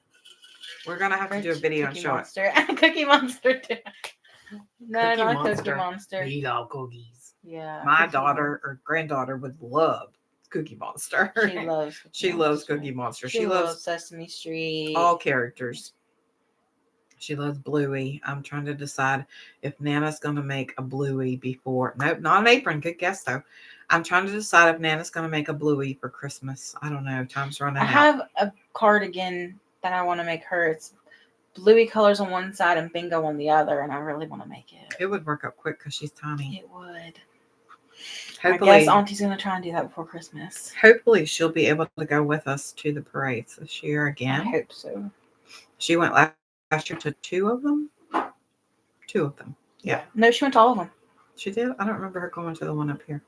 We're going to have to do a video and show it. Cookie Monster, too. No, Cookie not Monster. Cookie Monster. We eat all cookies. Yeah. My daughter or granddaughter would love Cookie Monster. She loves Cookie Monster. She loves Sesame Street. All characters. She loves Bluey. I'm trying to decide if Nana's going to make a Bluey before. Nope, not an apron. Good guess, though. I'm trying to decide if Nana's going to make a Bluey for Christmas. I don't know. Time's running out. I have a cardigan that I want to make her. It's Bluey colors on one side and bingo on the other, and I really want to make it. It would work up quick because she's tiny. It would. Hopefully, I guess Auntie's going to try and do that before Christmas. Hopefully, she'll be able to go with us to the parades this year again. I hope so. She went last year to 2 of them. 2 of them. Yeah. No, she went to all of them. She did? I don't remember her going to the one up here.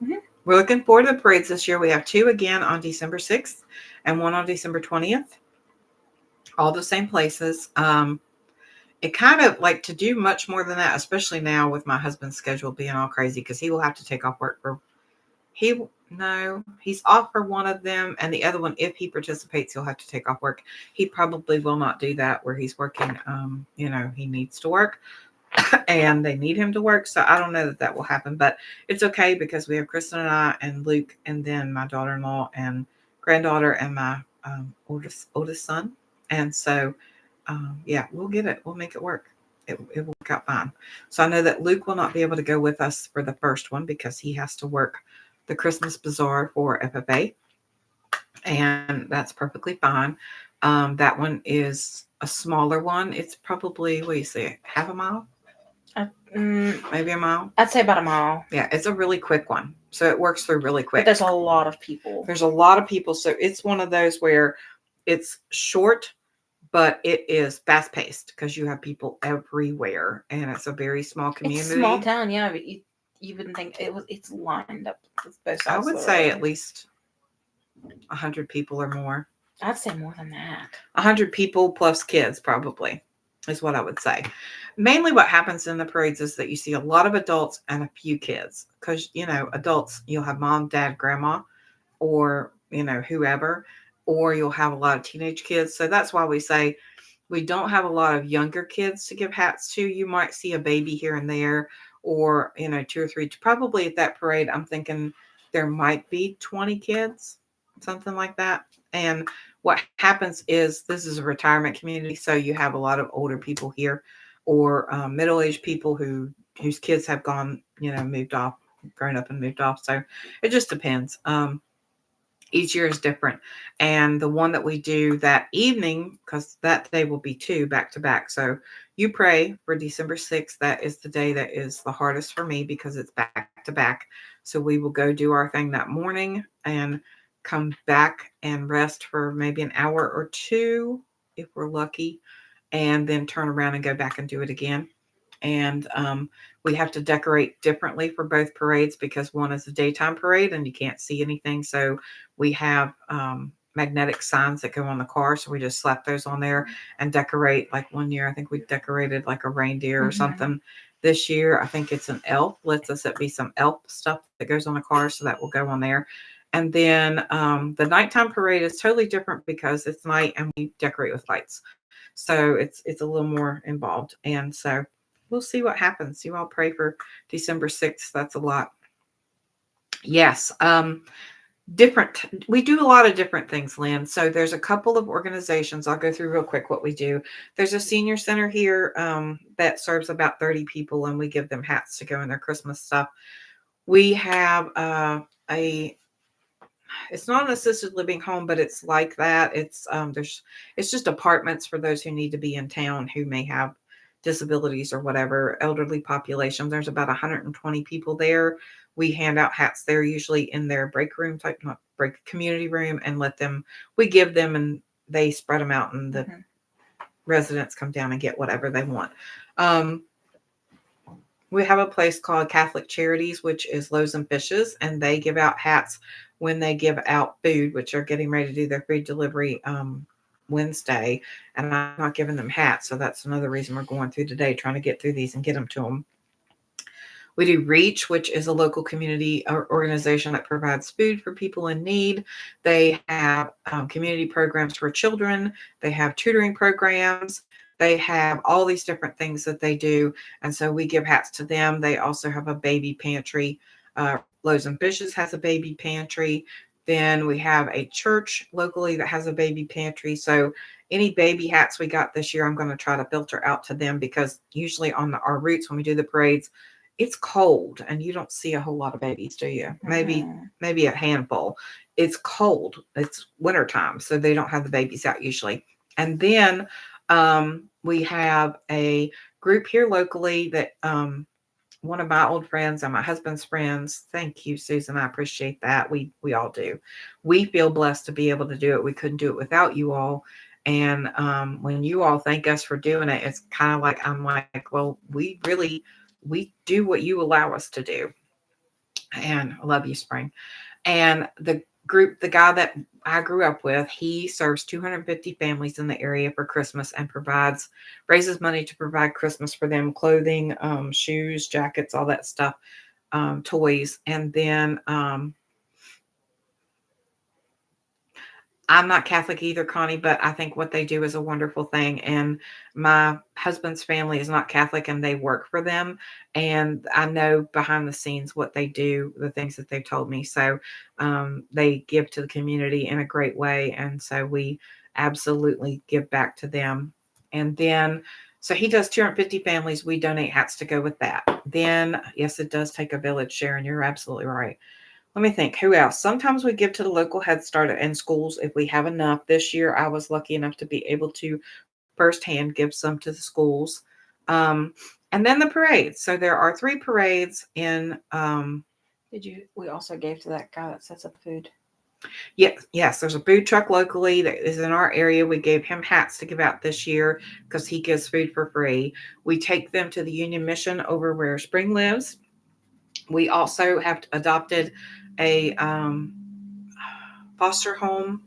Mm-hmm. We're looking forward to the parades this year. We have 2 again on December 6th and 1 on December 20th. All the same places. It kind of like to do much more than that, especially now with my husband's schedule being all crazy because he will have to take off work for he's off for one of them, and the other one, if he participates, he'll have to take off work. He probably will not do that where he's working. He needs to work and they need him to work. So I don't know that will happen, but it's okay because we have Kristen and I and Luke and then my daughter-in-law and granddaughter and my oldest son. And so, we'll get it. We'll make it work. It will work out fine. So I know that Luke will not be able to go with us for the first one because he has to work the Christmas Bazaar for FFA. And that's perfectly fine. That one is a smaller one. It's probably, what do you say, half a mile? Maybe a mile? I'd say about a mile. Yeah, it's a really quick one. So it works through really quick. But there's a lot of people. So it's one of those where it's short, but it is fast-paced because you have people everywhere, and it's a very small community. It's a small town, yeah, but you wouldn't think it's lined up with both sides. I would say at least 100 people or more. I'd say more than that. 100 people plus kids probably is what I would say. Mainly what happens in the parades is that you see a lot of adults and a few kids because, adults, you'll have mom, dad, grandma, or, whoever, or you'll have a lot of teenage kids. So that's why we say we don't have a lot of younger kids to give hats to. You might see a baby here and there or, 2 or 3. Probably at that parade, I'm thinking there might be 20 kids, something like that. And what happens is this is a retirement community. So you have a lot of older people here or middle-aged people whose kids have gone, moved off, grown up and moved off. So it just depends. Each year is different. And the one that we do that evening, because that day will be 2 back to back. So you pray for December 6th. That is the day that is the hardest for me because it's back to back. So we will go do our thing that morning and come back and rest for maybe an hour or 2 if we're lucky, and then turn around and go back and do it again. And we have to decorate differently for both parades because one is a daytime parade and you can't see anything. So we have magnetic signs that go on the car. So we just slap those on there and decorate. Like one year, I think we decorated like a reindeer or something. This year, I think it's an elf. Let's us it be some elf stuff that goes on the car. So that will go on there. And then the nighttime parade is totally different because it's night and we decorate with lights. So it's a little more involved. And so we'll see what happens. You all pray for December 6th. That's a lot. Yes. Different. We do a lot of different things, Lynn. So there's a couple of organizations. I'll go through real quick what we do. There's a senior center here that serves about 30 people, and we give them hats to go in their Christmas stuff. We have it's not an assisted living home, but it's like that. It's just apartments for those who need to be in town who may have disabilities or whatever, elderly population. There's about 120 people there. We hand out hats there, usually in their break room type, not break, community room, and we give them and they spread them out, and the residents come down and get whatever they want. We have a place called Catholic Charities, which is Loaves and Fishes, and they give out hats when they give out food, which are getting ready to do their food delivery Wednesday. And I'm not giving them hats. So that's another reason we're going through today, trying to get through these and get them to them. We do Reach, which is a local community organization that provides food for people in need. They have community programs for children. They have tutoring programs. They have all these different things that they do. And so we give hats to them. They also have a baby pantry. Loaves and Fishes has a baby pantry. Then we have a church locally that has a baby pantry. So any baby hats we got this year, I'm going to try to filter out to them, because usually on our routes when we do the parades, it's cold and you don't see a whole lot of babies, do you? Maybe a handful. It's cold. It's wintertime, so they don't have the babies out usually. And then we have a group here locally that one of my old friends and my husband's friends. Thank you, Susan. I appreciate that. We all do. We feel blessed to be able to do it. We couldn't do it without you all. And when you all thank us for doing it, it's kind of like, I'm like, well, we do what you allow us to do. And I love you, Spring. And the guy that I grew up with, he serves 250 families in the area for Christmas and raises money to provide Christmas for them, clothing, shoes, jackets, all that stuff, toys. And then I'm not Catholic either, Connie, but I think what they do is a wonderful thing. And my husband's family is not Catholic and they work for them. And I know behind the scenes what they do, the things that they've told me. So they give to the community in a great way. And so we absolutely give back to them. And then, so he does 250 families. We donate hats to go with that. Then, yes, it does take a village, Sharon. You're absolutely right. Let me think. Who else? Sometimes we give to the local Head Start and schools if we have enough. This year, I was lucky enough to be able to firsthand give some to the schools. And then the parades. So there are 3 parades in. We also gave to that guy that sets up food. Yes. There's a food truck locally that is in our area. We gave him hats to give out this year because he gives food for free. We take them to the Union Mission over where Spring lives. We also have adopted a foster home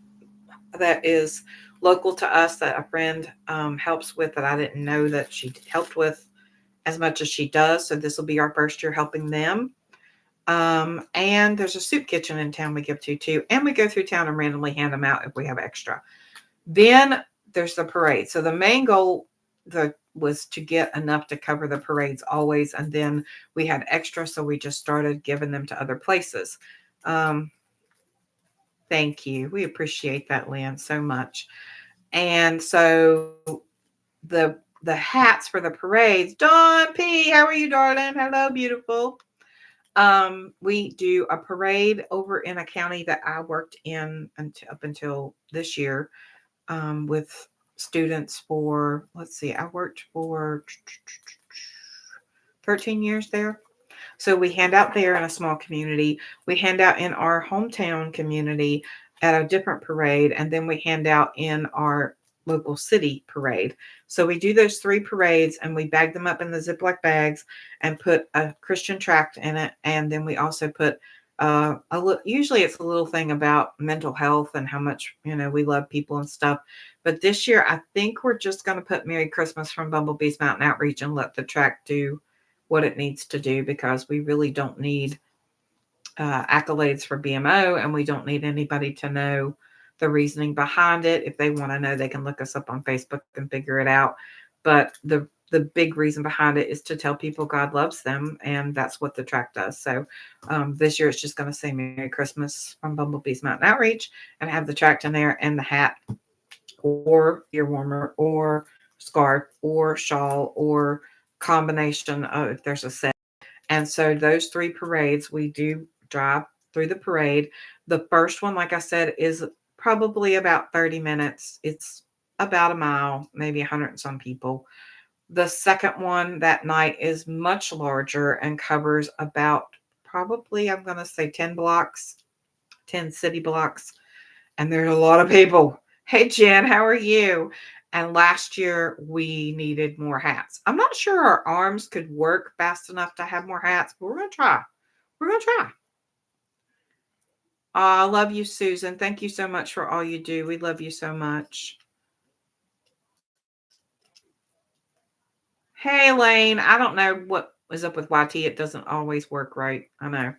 that is local to us that a friend helps with, that I didn't know that she helped with as much as she does. So this will be our first year helping them. And there's a soup kitchen in town we give to too. And we go through town and randomly hand them out if we have extra. Then there's the parade. So the main goal was to get enough to cover the parades always. And then we had extra, so we just started giving them to other places. Thank you. We appreciate that, Lynn, so much. And so the hats for the parades. Dawn P, how are you, darling? Hello, beautiful. We do a parade over in a county that I worked in up until this year with students for, let's see, I worked for 13 years there. So we hand out there in a small community. We hand out in our hometown community at a different parade. And then we hand out in our local city parade. So we do those 3 parades and we bag them up in the Ziploc bags and put a Christian tract in it. And then we also put Usually it's a little thing about mental health and how much, we love people and stuff. But this year, I think we're just going to put Merry Christmas from Bumblebee's Mountain Outreach and let the track do what it needs to do, because we really don't need accolades for BMO, and we don't need anybody to know the reasoning behind it. If they want to know, they can look us up on Facebook and figure it out. But the big reason behind it is to tell people God loves them, and that's what the track does. So this year it's just going to say Merry Christmas from Bumblebee's Mountain Outreach and have the track in there and the hat or ear warmer or scarf or shawl or combination of, if there's a set. And so those 3 parades, we do drive through the parade. The first one, like I said, is probably about 30 minutes. It's about a mile, maybe 100 and some people. The second one that night is much larger and covers about, probably, I'm going to say 10 blocks, 10 city blocks. And there's a lot of people. Hey, Jen, how are you? And last year we needed more hats. I'm not sure our arms could work fast enough to have more hats, but we're going to try. We're going to try. I love you, Susan. Thank you so much for all you do. We love you so much. Hey, Elaine. I don't know what is up with YT. It doesn't always work right. I know.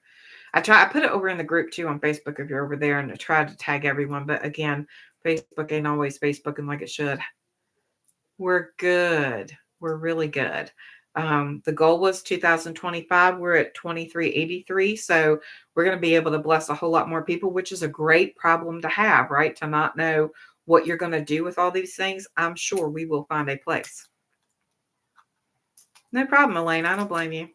I put it over in the group too on Facebook if you're over there, and I tried to tag everyone. But again, Facebook ain't always Facebooking like it should. We're good. We're really good. The goal was 2025. We're at 2383. So we're going to be able to bless a whole lot more people, which is a great problem to have, right? To not know what you're going to do with all these things. I'm sure we will find a place. No problem, Elaine. I don't blame you.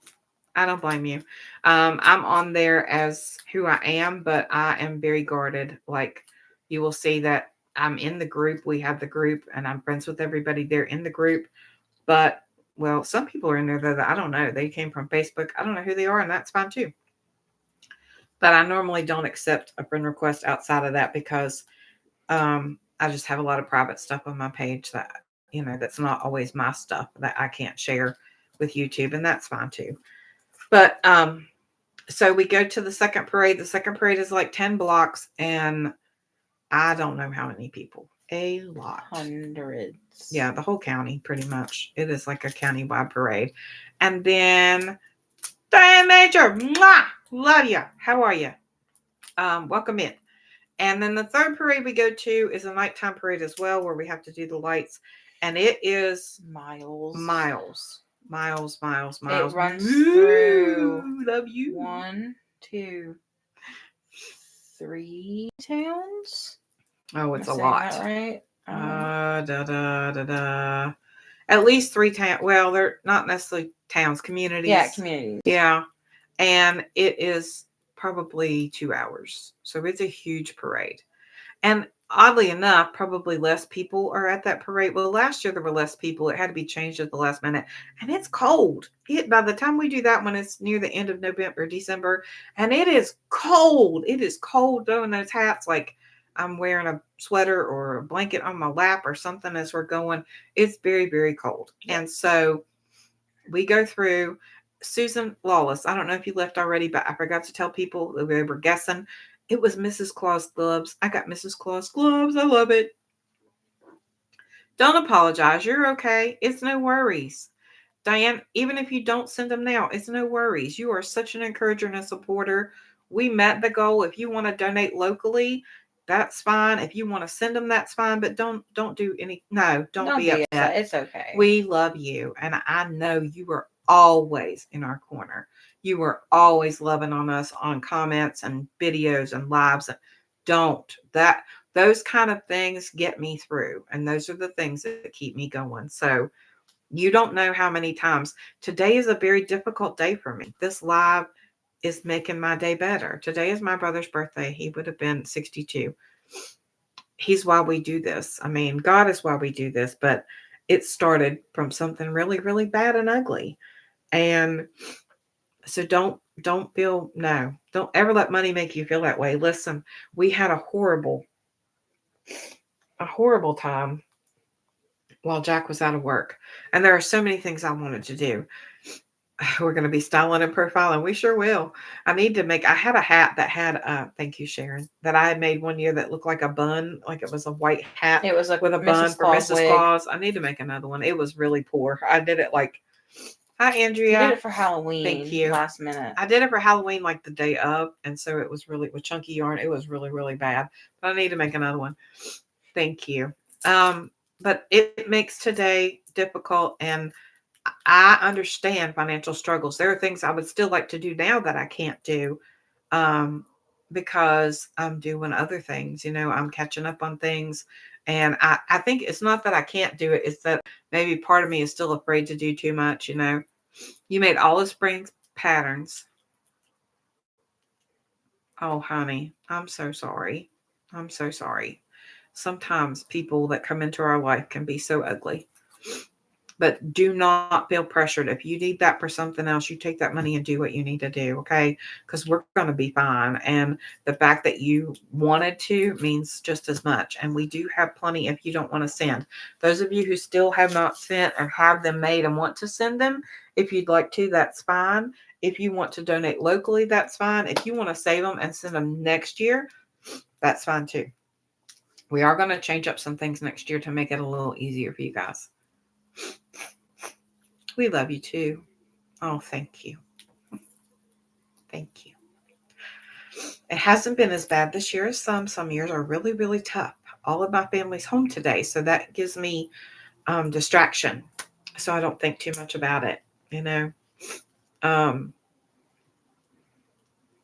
I don't blame you. I'm on there as who I am, but I am very guarded. Like, you will see that I'm in the group. We have the group, and I'm friends with everybody there in the group. But, well, some people are in there that I don't know. They came from Facebook. I don't know who they are, and that's fine too. But I normally don't accept a friend request outside of that, because I just have a lot of private stuff on my page that, that's not always my stuff that I can't share with YouTube, and that's fine too. But so we go to the second parade. The second parade is like 10 blocks, and I don't know how many people. A lot. Hundreds. Yeah, the whole county, pretty much. It is like a county-wide parade. And then, Diane Major, mwah, love you. How are you? Welcome in. And then the third parade we go to is a nighttime parade as well, where we have to do the lights. And it is miles. It runs through love you. 1, 2, 3 towns. Oh, it's a lot. That right? At least 3 towns. Well, they're not necessarily towns, communities. Yeah, communities. Yeah. And it is probably 2 hours. So it's a huge parade. And oddly enough, probably less people are at that parade. Well, last year there were less people. It had to be changed at the last minute. And it's cold. By the time we do that one, it's near the end of November, December. And it is cold. It is cold throwing those hats. Like, I'm wearing a sweater or a blanket on my lap or something as we're going. It's very, very cold. Yeah. And so we go through. Susan Lawless, I don't know if you left already, but I forgot to tell people that we were guessing. It was Mrs. Claus gloves. I got Mrs. Claus gloves. I love it. Don't apologize. You're okay. It's no worries. Diane, even if you don't send them now, it's no worries. You are such an encourager and a supporter. We met the goal. If you want to donate locally, that's fine. If you want to send them, that's fine. But don't do any. No, don't be upset. It's okay. We love you, and I know you are always in our corner. You are always loving on us on comments and videos and lives. Those kind of things get me through, and those are the things that keep me going. So you don't know how many times. Today is a very difficult day for me. This live is making my day better. Today is my brother's birthday. He would have been 62. He's why we do this. I mean, God is why we do this, but it started from something really, really bad and ugly. And so don't ever let money make you feel that way. Listen, we had a horrible time while Jack was out of work. And there are so many things I wanted to do. we're going to be styling and profiling. We sure will. I had a hat that had, thank you, Sharon, that I had made one year that looked like a bun, like it was a white hat It was a with a bun Mrs. for Claus Mrs. wig. Claus. I need to make another one. It was really poor. I did it like, hi, You did Andrea. it for Halloween. Thank you. Last minute. I did it for Halloween like the day of. And so it was really, with chunky yarn, it was really, really bad. But I need to make another one. Thank you. But it makes today difficult, and I understand financial struggles. There are things I would still like to do now that I can't do, um, because I'm doing other things. I'm catching up on things. And I think it's not that I can't do it, it's that maybe part of me is still afraid to do too much. You made all the spring patterns. Oh, honey, I'm so sorry. I'm so sorry. Sometimes people that come into our life can be so ugly. But do not feel pressured. If you need that for something else, you take that money and do what you need to do, okay? Because we're going to be fine. And the fact that you wanted to means just as much. And we do have plenty if you don't want to send. Those of you who still have not sent and have them made and want to send them, if you'd like to, that's fine. If you want to donate locally, that's fine. If you want to save them and send them next year, that's fine too. We are going to change up some things next year to make it a little easier for you guys. We love you too. Oh, thank you. Thank you. It hasn't been as bad this year as some. Some years are really, really tough. All of my family's home today, so that gives me distraction. So I don't think too much about it, you know. Um,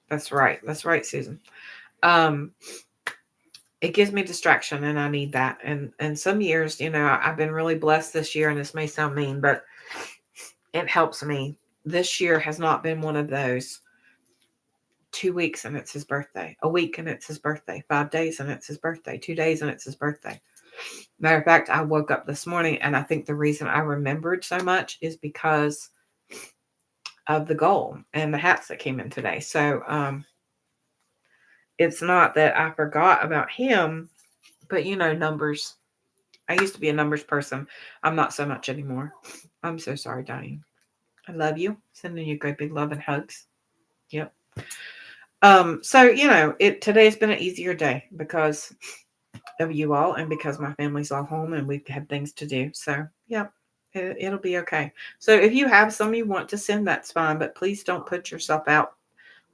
that's right. That's right, Susan. Um, it gives me distraction, and I need that. And some years, I've been really blessed this year, and this may sound mean, but it helps me. This year has not been one of those. 2 weeks and it's his birthday. A week and it's his birthday. 5 days and it's his birthday. 2 days and it's his birthday. Matter of fact, I woke up this morning, and I think the reason I remembered so much is because of the goal and the hats that came in today. So it's not that I forgot about him, but numbers. I used to be a numbers person. I'm not so much anymore. I'm so sorry, Diane. I love you. Sending you great big love and hugs. Yep. So today's been an easier day because of you all, and because my family's all home and we've had things to do. So yeah, it'll be okay. So if you have some you want to send, that's fine, but please don't put yourself out.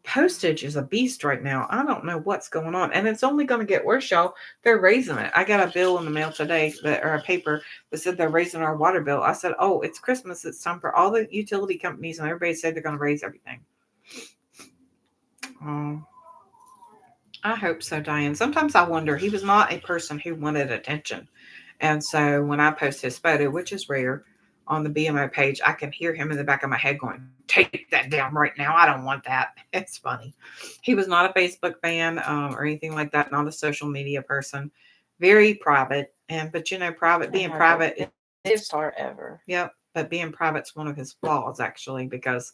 Postage is a beast right now. I don't know what's going on, and it's only going to get worse, y'all. They're raising it. I got a bill in the mail today, or a paper that said they're raising our water bill. I said, oh, it's Christmas. It's time for all the utility companies, and everybody said they're going to raise everything. Oh, I hope so, Diane. Sometimes I wonder, he was not a person who wanted attention. And so when I post his photo, which is rare, on the BMO page, I can hear him in the back of my head going, take that down right now. I don't want that. It's funny. He was not a Facebook fan or anything like that, not a social media person. Very private. But being private. His heart ever. Yep. But being private's one of his flaws, actually, because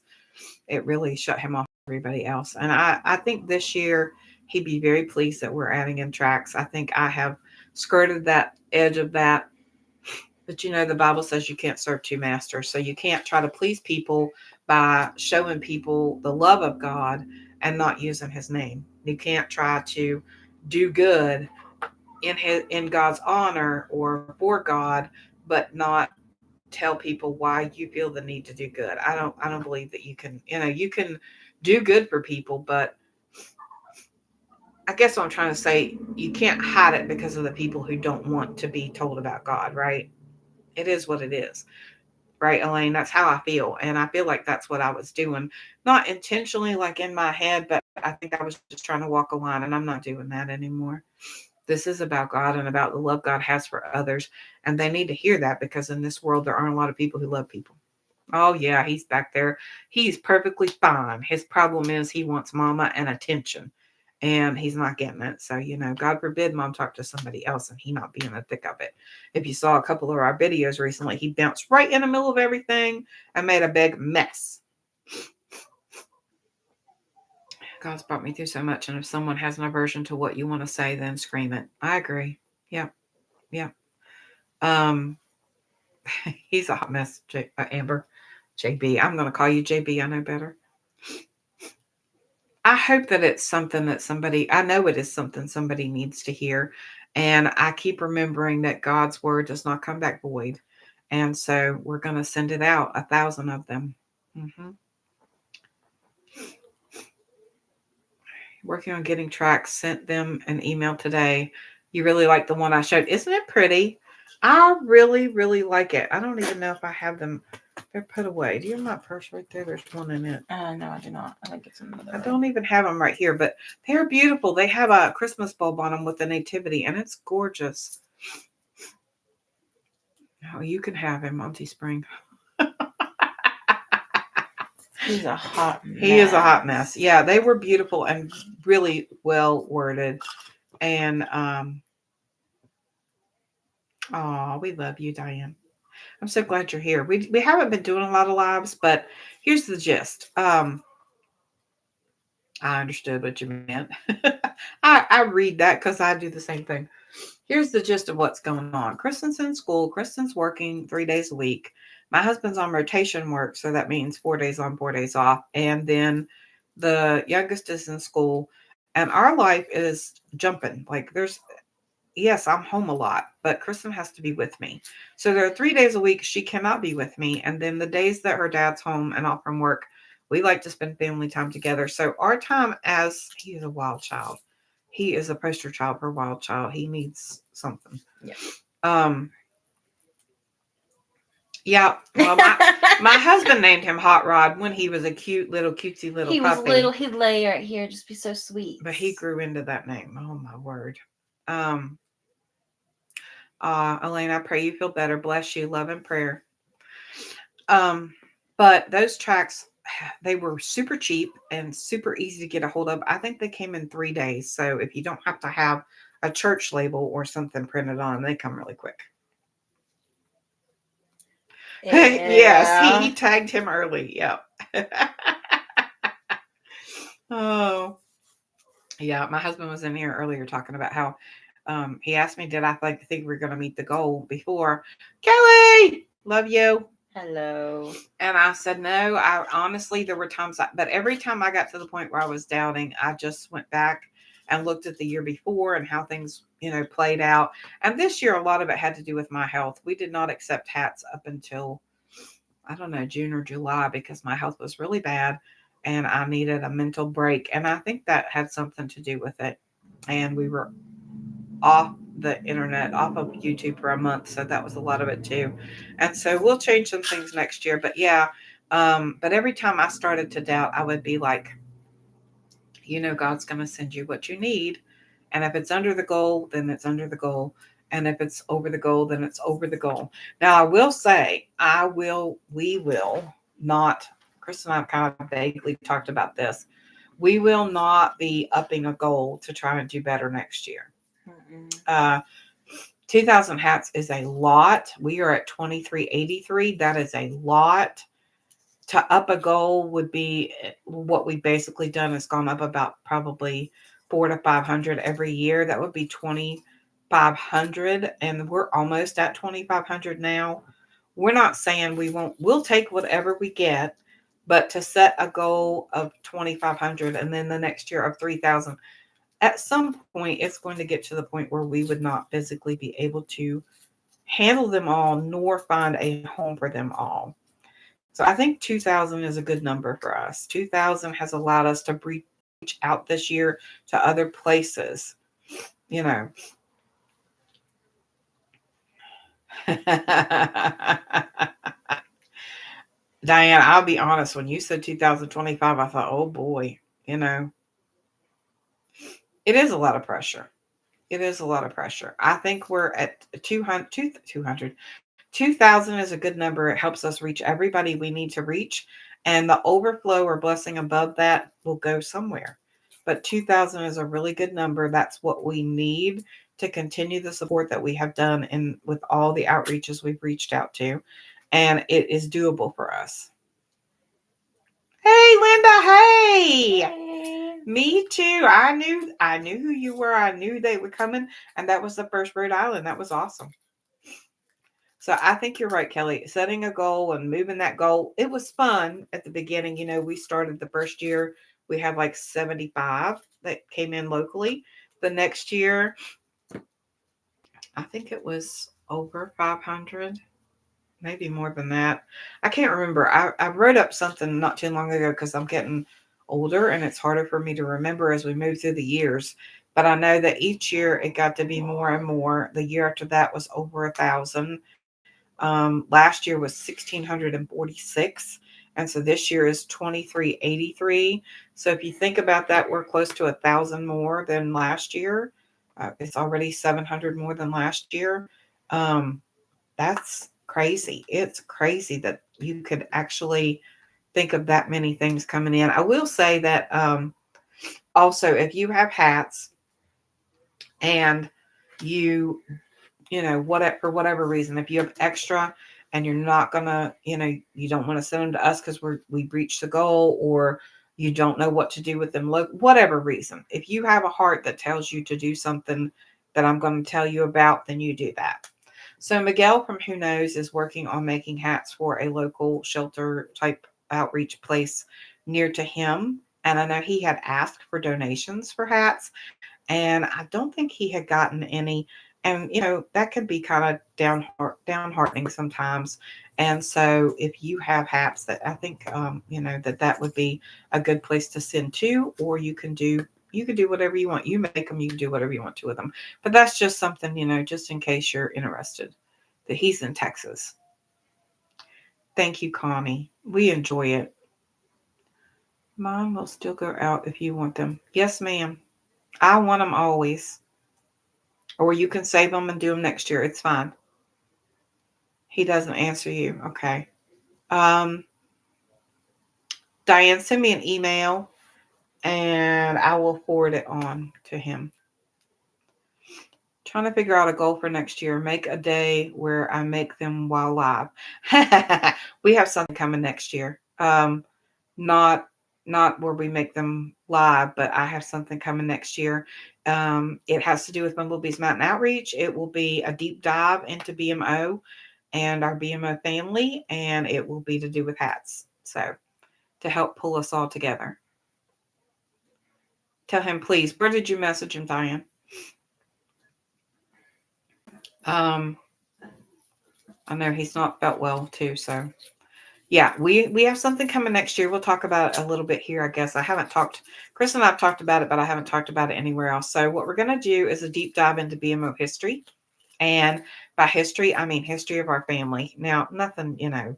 it really shut him off from everybody else. And I think this year he'd be very pleased that we're adding in tracks. I think I have skirted that edge of that. But the Bible says you can't serve two masters. So you can't try to please people by showing people the love of God and not using his name. You can't try to do good in God's honor or for God, but not tell people why you feel the need to do good. I don't believe that you can, you can do good for people, but I guess what I'm trying to say, you can't hide it because of the people who don't want to be told about God, right? It is what it is. Right, Elaine? That's how I feel. And I feel like that's what I was doing. Not intentionally, like in my head, but I think I was just trying to walk a line, and I'm not doing that anymore. This is about God and about the love God has for others. And they need to hear that, because in this world, there aren't a lot of people who love people. Oh, yeah, he's back there. He's perfectly fine. His problem is he wants mama and attention, and he's not getting it. So, God forbid mom talk to somebody else and he not be in the thick of it. If you saw a couple of our videos recently, he bounced right in the middle of everything and made a big mess. God's brought me through so much. And if someone has an aversion to what you want to say, then scream it. I agree. Yep. Yep. He's a hot mess, Amber. JB. I'm going to call you JB. I know better. I hope that it's something that somebody, I know it is something somebody needs to hear. And I keep remembering that God's word does not come back void. And so we're going to send it out, 1,000 of them. Mm-hmm. Working on getting tracks, sent them an email today. You really like the one I showed. Isn't it pretty? I really, really like it. I don't even know if I have them. They're put away. Do you have my purse right there? There's one in it. No, I do not. I think it's in another I room. don't even have them right here, but they're beautiful. They have a Christmas bulb on them with the nativity, and it's gorgeous. Oh, you can have him, Auntie Spring. He's a hot mess. He is a hot mess. Yeah, they were beautiful and really well worded. And oh, we love you, Diane. I'm so glad you're here. We haven't been doing a lot of lives, but here's the gist. I understood what you meant. I read that because I do the same thing. Here's the gist of what's going on. Kristen's in school. Kristen's working 3 days a week. My husband's on rotation work, so that means 4 days on, 4 days off. And then the youngest is in school. And our life is jumping. Like yes, I'm home a lot, but Kristen has to be with me. So there are 3 days a week she cannot be with me. And then the days that her dad's home and off from work, we like to spend family time together. So our time, as he is a wild child. He is a poster child for a wild child. He needs something. Yeah. Yeah. Well, my husband named him Hot Rod when he was a cute little cutesy little he puppy. was little. He'd lay right here, just be so sweet. But he grew into that name. Oh my word. Elaine, I pray you feel better. Bless you. Love and prayer. But those tracks, they were super cheap and super easy to get a hold of. I think they came in 3 days. So if you don't have to have a church label or something printed on, they come really quick. Yeah. Yes, he tagged him early. Yep. Oh, yeah. My husband was in here earlier talking about how he asked me, did I think we were going to meet the goal before? Kelly, love you. Hello. And I said, no, I honestly, there were times, but every time I got to the point where I was doubting, I just went back and looked at the year before and how things, played out. And this year, a lot of it had to do with my health. We did not accept hats up until, I don't know, June or July, because my health was really bad and I needed a mental break. And I think that had something to do with it. And we were off the internet, off of YouTube for a month. So that was a lot of it too. And so we'll change some things next year. But yeah, but every time I started to doubt, I would be like, God's going to send you what you need. And if it's under the goal, then it's under the goal. And if it's over the goal, then it's over the goal. Now, I will say, we will not, Chris and I have kind of vaguely talked about this. We will not be upping a goal to try and do better next year. 2,000 hats is a lot. We are at 2383. That is a lot. To up a goal would be what we've basically done is gone up about probably 400 to 500 every year. That would be 2,500. And we're almost at 2,500 now. We're not saying we'll take whatever we get, but to set a goal of 2,500 and then the next year of 3,000, at some point, it's going to get to the point where we would not physically be able to handle them all, nor find a home for them all. So I think 2,000 is a good number for us. 2,000 has allowed us to reach out this year to other places, Diane, I'll be honest. When you said 2025, I thought, oh boy, it is a lot of pressure. It is a lot of pressure. I think we're at 200. 2,000 is a good number. It helps us reach everybody we need to reach. And the overflow or blessing above that will go somewhere. But 2,000 is a really good number. That's what we need to continue the support that we have done with all the outreaches we've reached out to. And it is doable for us. Hey, Linda. Hey. Me too. I knew who you were. I knew they were coming. And that was the first Rhode Island. That was awesome. So I think you're right, Kelly. Setting a goal and moving that goal. It was fun at the beginning. We started the first year, we had like 75 that came in locally. The next year, I think it was over 500, maybe more than that. I can't remember. I wrote up something not too long ago because I'm getting older and it's harder for me to remember as we move through the years. But I know that each year it got to be more and more. The year after that was over 1,000. Last year was 1,646. And so this year is 2,383. So if you think about that, we're close to 1,000 more than last year. It's already 700 more than last year. Um, that's crazy. It's crazy that you could actually think of that many things coming in. I will say that also, if you have hats and you what for whatever reason, if you have extra and you're not gonna, you don't want to send them to us because we reached the goal, or you don't know what to do with them, look, whatever reason, if you have a heart that tells you to do something that I'm going to tell you about, then you do that. So Miguel from Who Knows is working on making hats for a local shelter type outreach place near to him. And I know he had asked for donations for hats, and I don't think he had gotten any. And that could be kind of downheartening sometimes. And so if you have hats, that I think that would be a good place to send to, or you can do whatever you want. You make them, you can do whatever you want to with them. But that's just something, just in case you're interested. That he's in Texas. Thank you, Connie. We enjoy it. Mine will still go out if you want them. Yes, ma'am. I want them always. Or you can save them and do them next year. It's fine. He doesn't answer you. Okay. Um, Diane, send me an email and I will forward it on to him. Trying to figure out a goal for next year. Make a day where I make them while live. We have something coming next year. Not not where we make them live, but I have something coming next year. It has to do with Bumblebee's Mountain Outreach. It will be a deep dive into BMO and our BMO family, and it will be to do with hats. So to help pull us all together. Tell him, please. Where did you message him, Diane? Um, I know he's not felt well too, so yeah, we have something coming next year. We'll talk about it a little bit here, I guess. I haven't talked, Chris and I've talked about it, but I haven't talked about it anywhere else. So what we're going to do is a deep dive into BMO history. And by history, I mean history of our family. Now, nothing,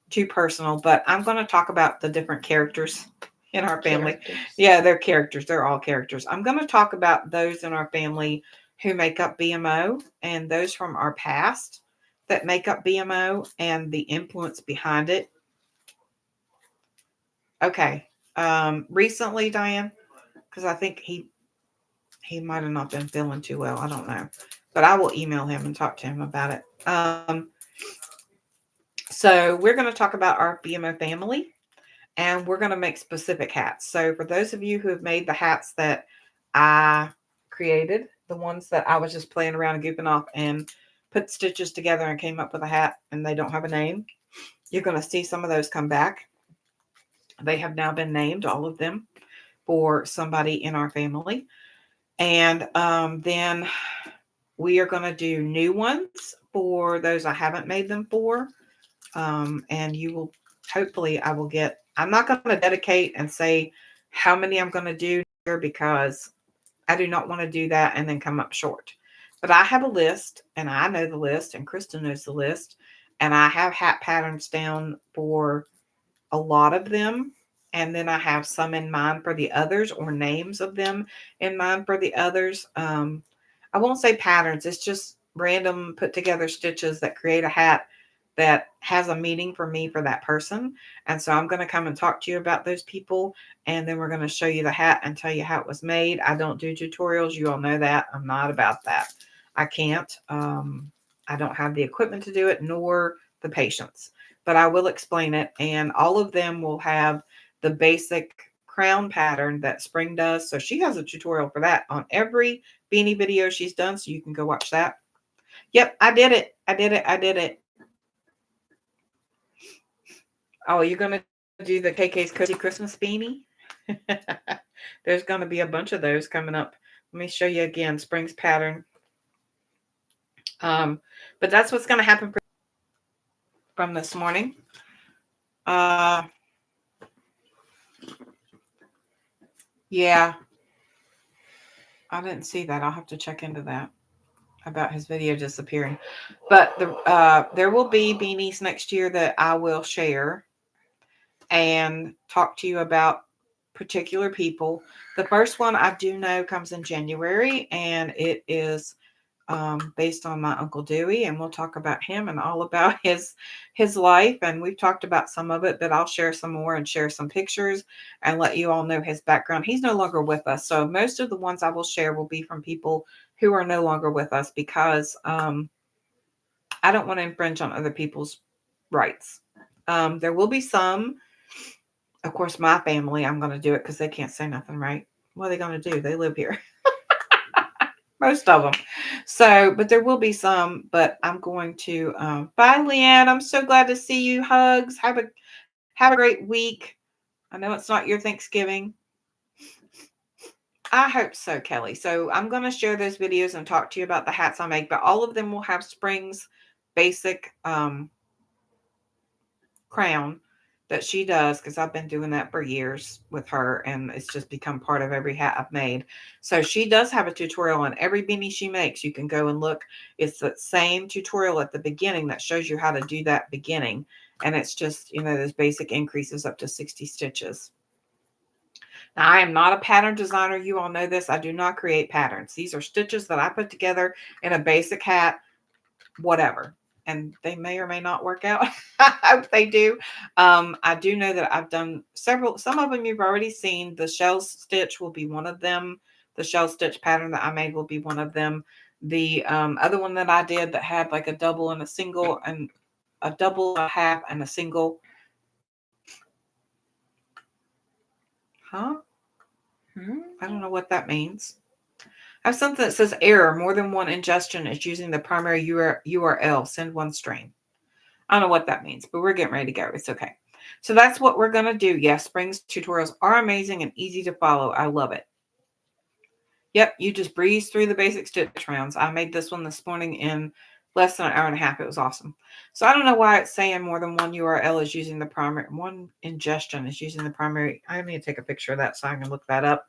too personal, but I'm going to talk about the different characters in our family. Characters. Yeah, they're characters. They're all characters. I'm going to talk about those in our family who make up BMO and those from our past that make up BMO and the influence behind it. Okay. Recently, Diane, because I think he might have not been feeling too well. I don't know, but I will email him and talk to him about it. So we're going to talk about our BMO family, and we're going to make specific hats. So for those of you who have made the hats that I created, the ones that I was just playing around and goofing off and put stitches together and came up with a hat, and they don't have a name, you're going to see some of those come back. They have now been named, all of them, for somebody in our family. And then we are going to do new ones for those I haven't made them for. And you will, hopefully, I'm not going to dedicate and say how many I'm going to do here because I do not want to do that and then come up short. But I have a list, and I know the list, and Krista knows the list. And I have hat patterns down for a lot of them. And then I have some in mind for the others, or names of them in mind for the others. I won't say patterns. It's just random put together stitches that create a hat that has a meaning for me for that person. And so I'm going to come and talk to you about those people. And then we're going to show you the hat and tell you how it was made. I don't do tutorials. You all know that. I'm not about that. I can't. I don't have the equipment to do it, nor the patience. But I will explain it. And all of them will have the basic crown pattern that Spring does. So she has a tutorial for that on every beanie video she's done. So you can go watch that. Yep, I did it. I did it. I did it. Oh, you're going to do the KK's Cozy Christmas beanie? There's going to be a bunch of those coming up. Let me show you again. Spring's pattern. But that's what's going to happen from this morning. Yeah. I didn't see that. I'll have to check into that about his video disappearing. But there will be beanies next year that I will share and talk to you about particular people. The first one I do know comes in January, and it is based on my Uncle Dewey, and we'll talk about him and all about his life. And we've talked about some of it, but I'll share some more and share some pictures and let you all know his background. He's no longer with us, so most of the ones I will share will be from people who are no longer with us, because I don't want to infringe on other people's rights. There will be some, of course, my family. I'm going to do it because they can't say nothing, right? What are they going to do? They live here. Most of them. So, but there will be some, but I'm going to, bye, Leanne. I'm so glad to see you. Hugs. Have a great week. I know it's not your Thanksgiving. I hope so, Kelly. So I'm going to share those videos and talk to you about the hats I make, but all of them will have Spring's basic, crown that she does, because I've been doing that for years with her, and it's just become part of every hat I've made. So she does have a tutorial on every beanie she makes. You can go and look. It's the same tutorial at the beginning that shows you how to do that beginning. And it's just, those basic increases up to 60 stitches. Now, I am not a pattern designer. You all know this. I do not create patterns. These are stitches that I put together in a basic hat, whatever. And they may or may not work out. I hope they do. I do know that I've done several. Some of them you've already seen. The shell stitch will be one of them. The shell stitch pattern that I made will be one of them. The other one that I did that had like a double and a single, and a double, a half, and a single. Huh? I don't know what that means. I have something that says error. More than one ingestion is using the primary URL. Send one string. I don't know what that means, but we're getting ready to go. It's okay. So that's what we're going to do. Yes, Spring's tutorials are amazing and easy to follow. I love it. Yep, you just breeze through the basic stitch rounds. I made this one this morning in less than an hour and a half. It was awesome. So I don't know why it's saying more than one URL is using the primary, one ingestion is using the primary. I need to take a picture of that so I can look that up.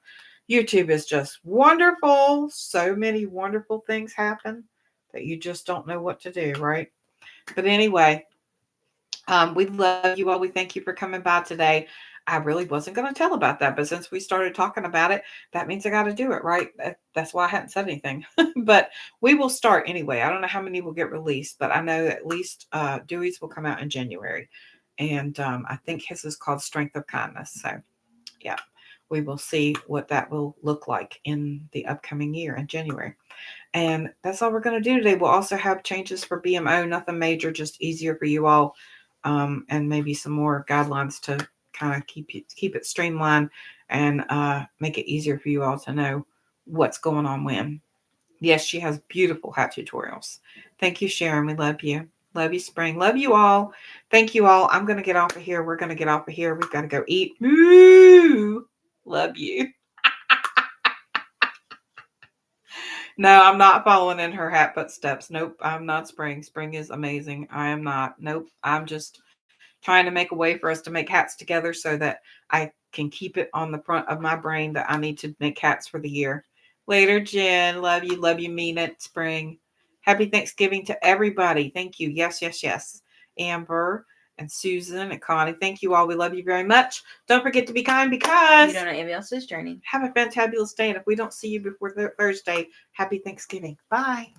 YouTube is just wonderful. So many wonderful things happen that you just don't know what to do, right? But anyway, we love you all. We thank you for coming by today. I really wasn't going to tell about that, but since we started talking about it, that means I got to do it, right? That's why I hadn't said anything. But we will start anyway. I don't know how many will get released, but I know at least Dewey's will come out in January. And I think his is called Strength of Kindness. So, yeah, we will see what that will look like in the upcoming year in January. And that's all we're going to do today. We'll also have changes for BMO, nothing major, just easier for you all. And maybe some more guidelines to kind of keep it streamlined and make it easier for you all to know what's going on when. Yes, she has beautiful hat tutorials. Thank you, Sharon. We love you. Love you, Spring. Love you all. Thank you all. I'm going to get off of here. We're going to get off of here. We've got to go eat. Moo! Love you. No, I'm not following in her hat footsteps. Nope, I'm not Spring. Spring is amazing. I am not. Nope, I'm just trying to make a way for us to make hats together so that I can keep it on the front of my brain that I need to make hats for the year. Later, Jen. Love you. Love you. Mean it, Spring. Happy Thanksgiving to everybody. Thank you. Yes, yes, yes. Amber and Susan and Connie. Thank you all. We love you very much. Don't forget to be kind, because you don't know anybody else's journey. Have a fantabulous day. And if we don't see you before Thursday, happy Thanksgiving. Bye.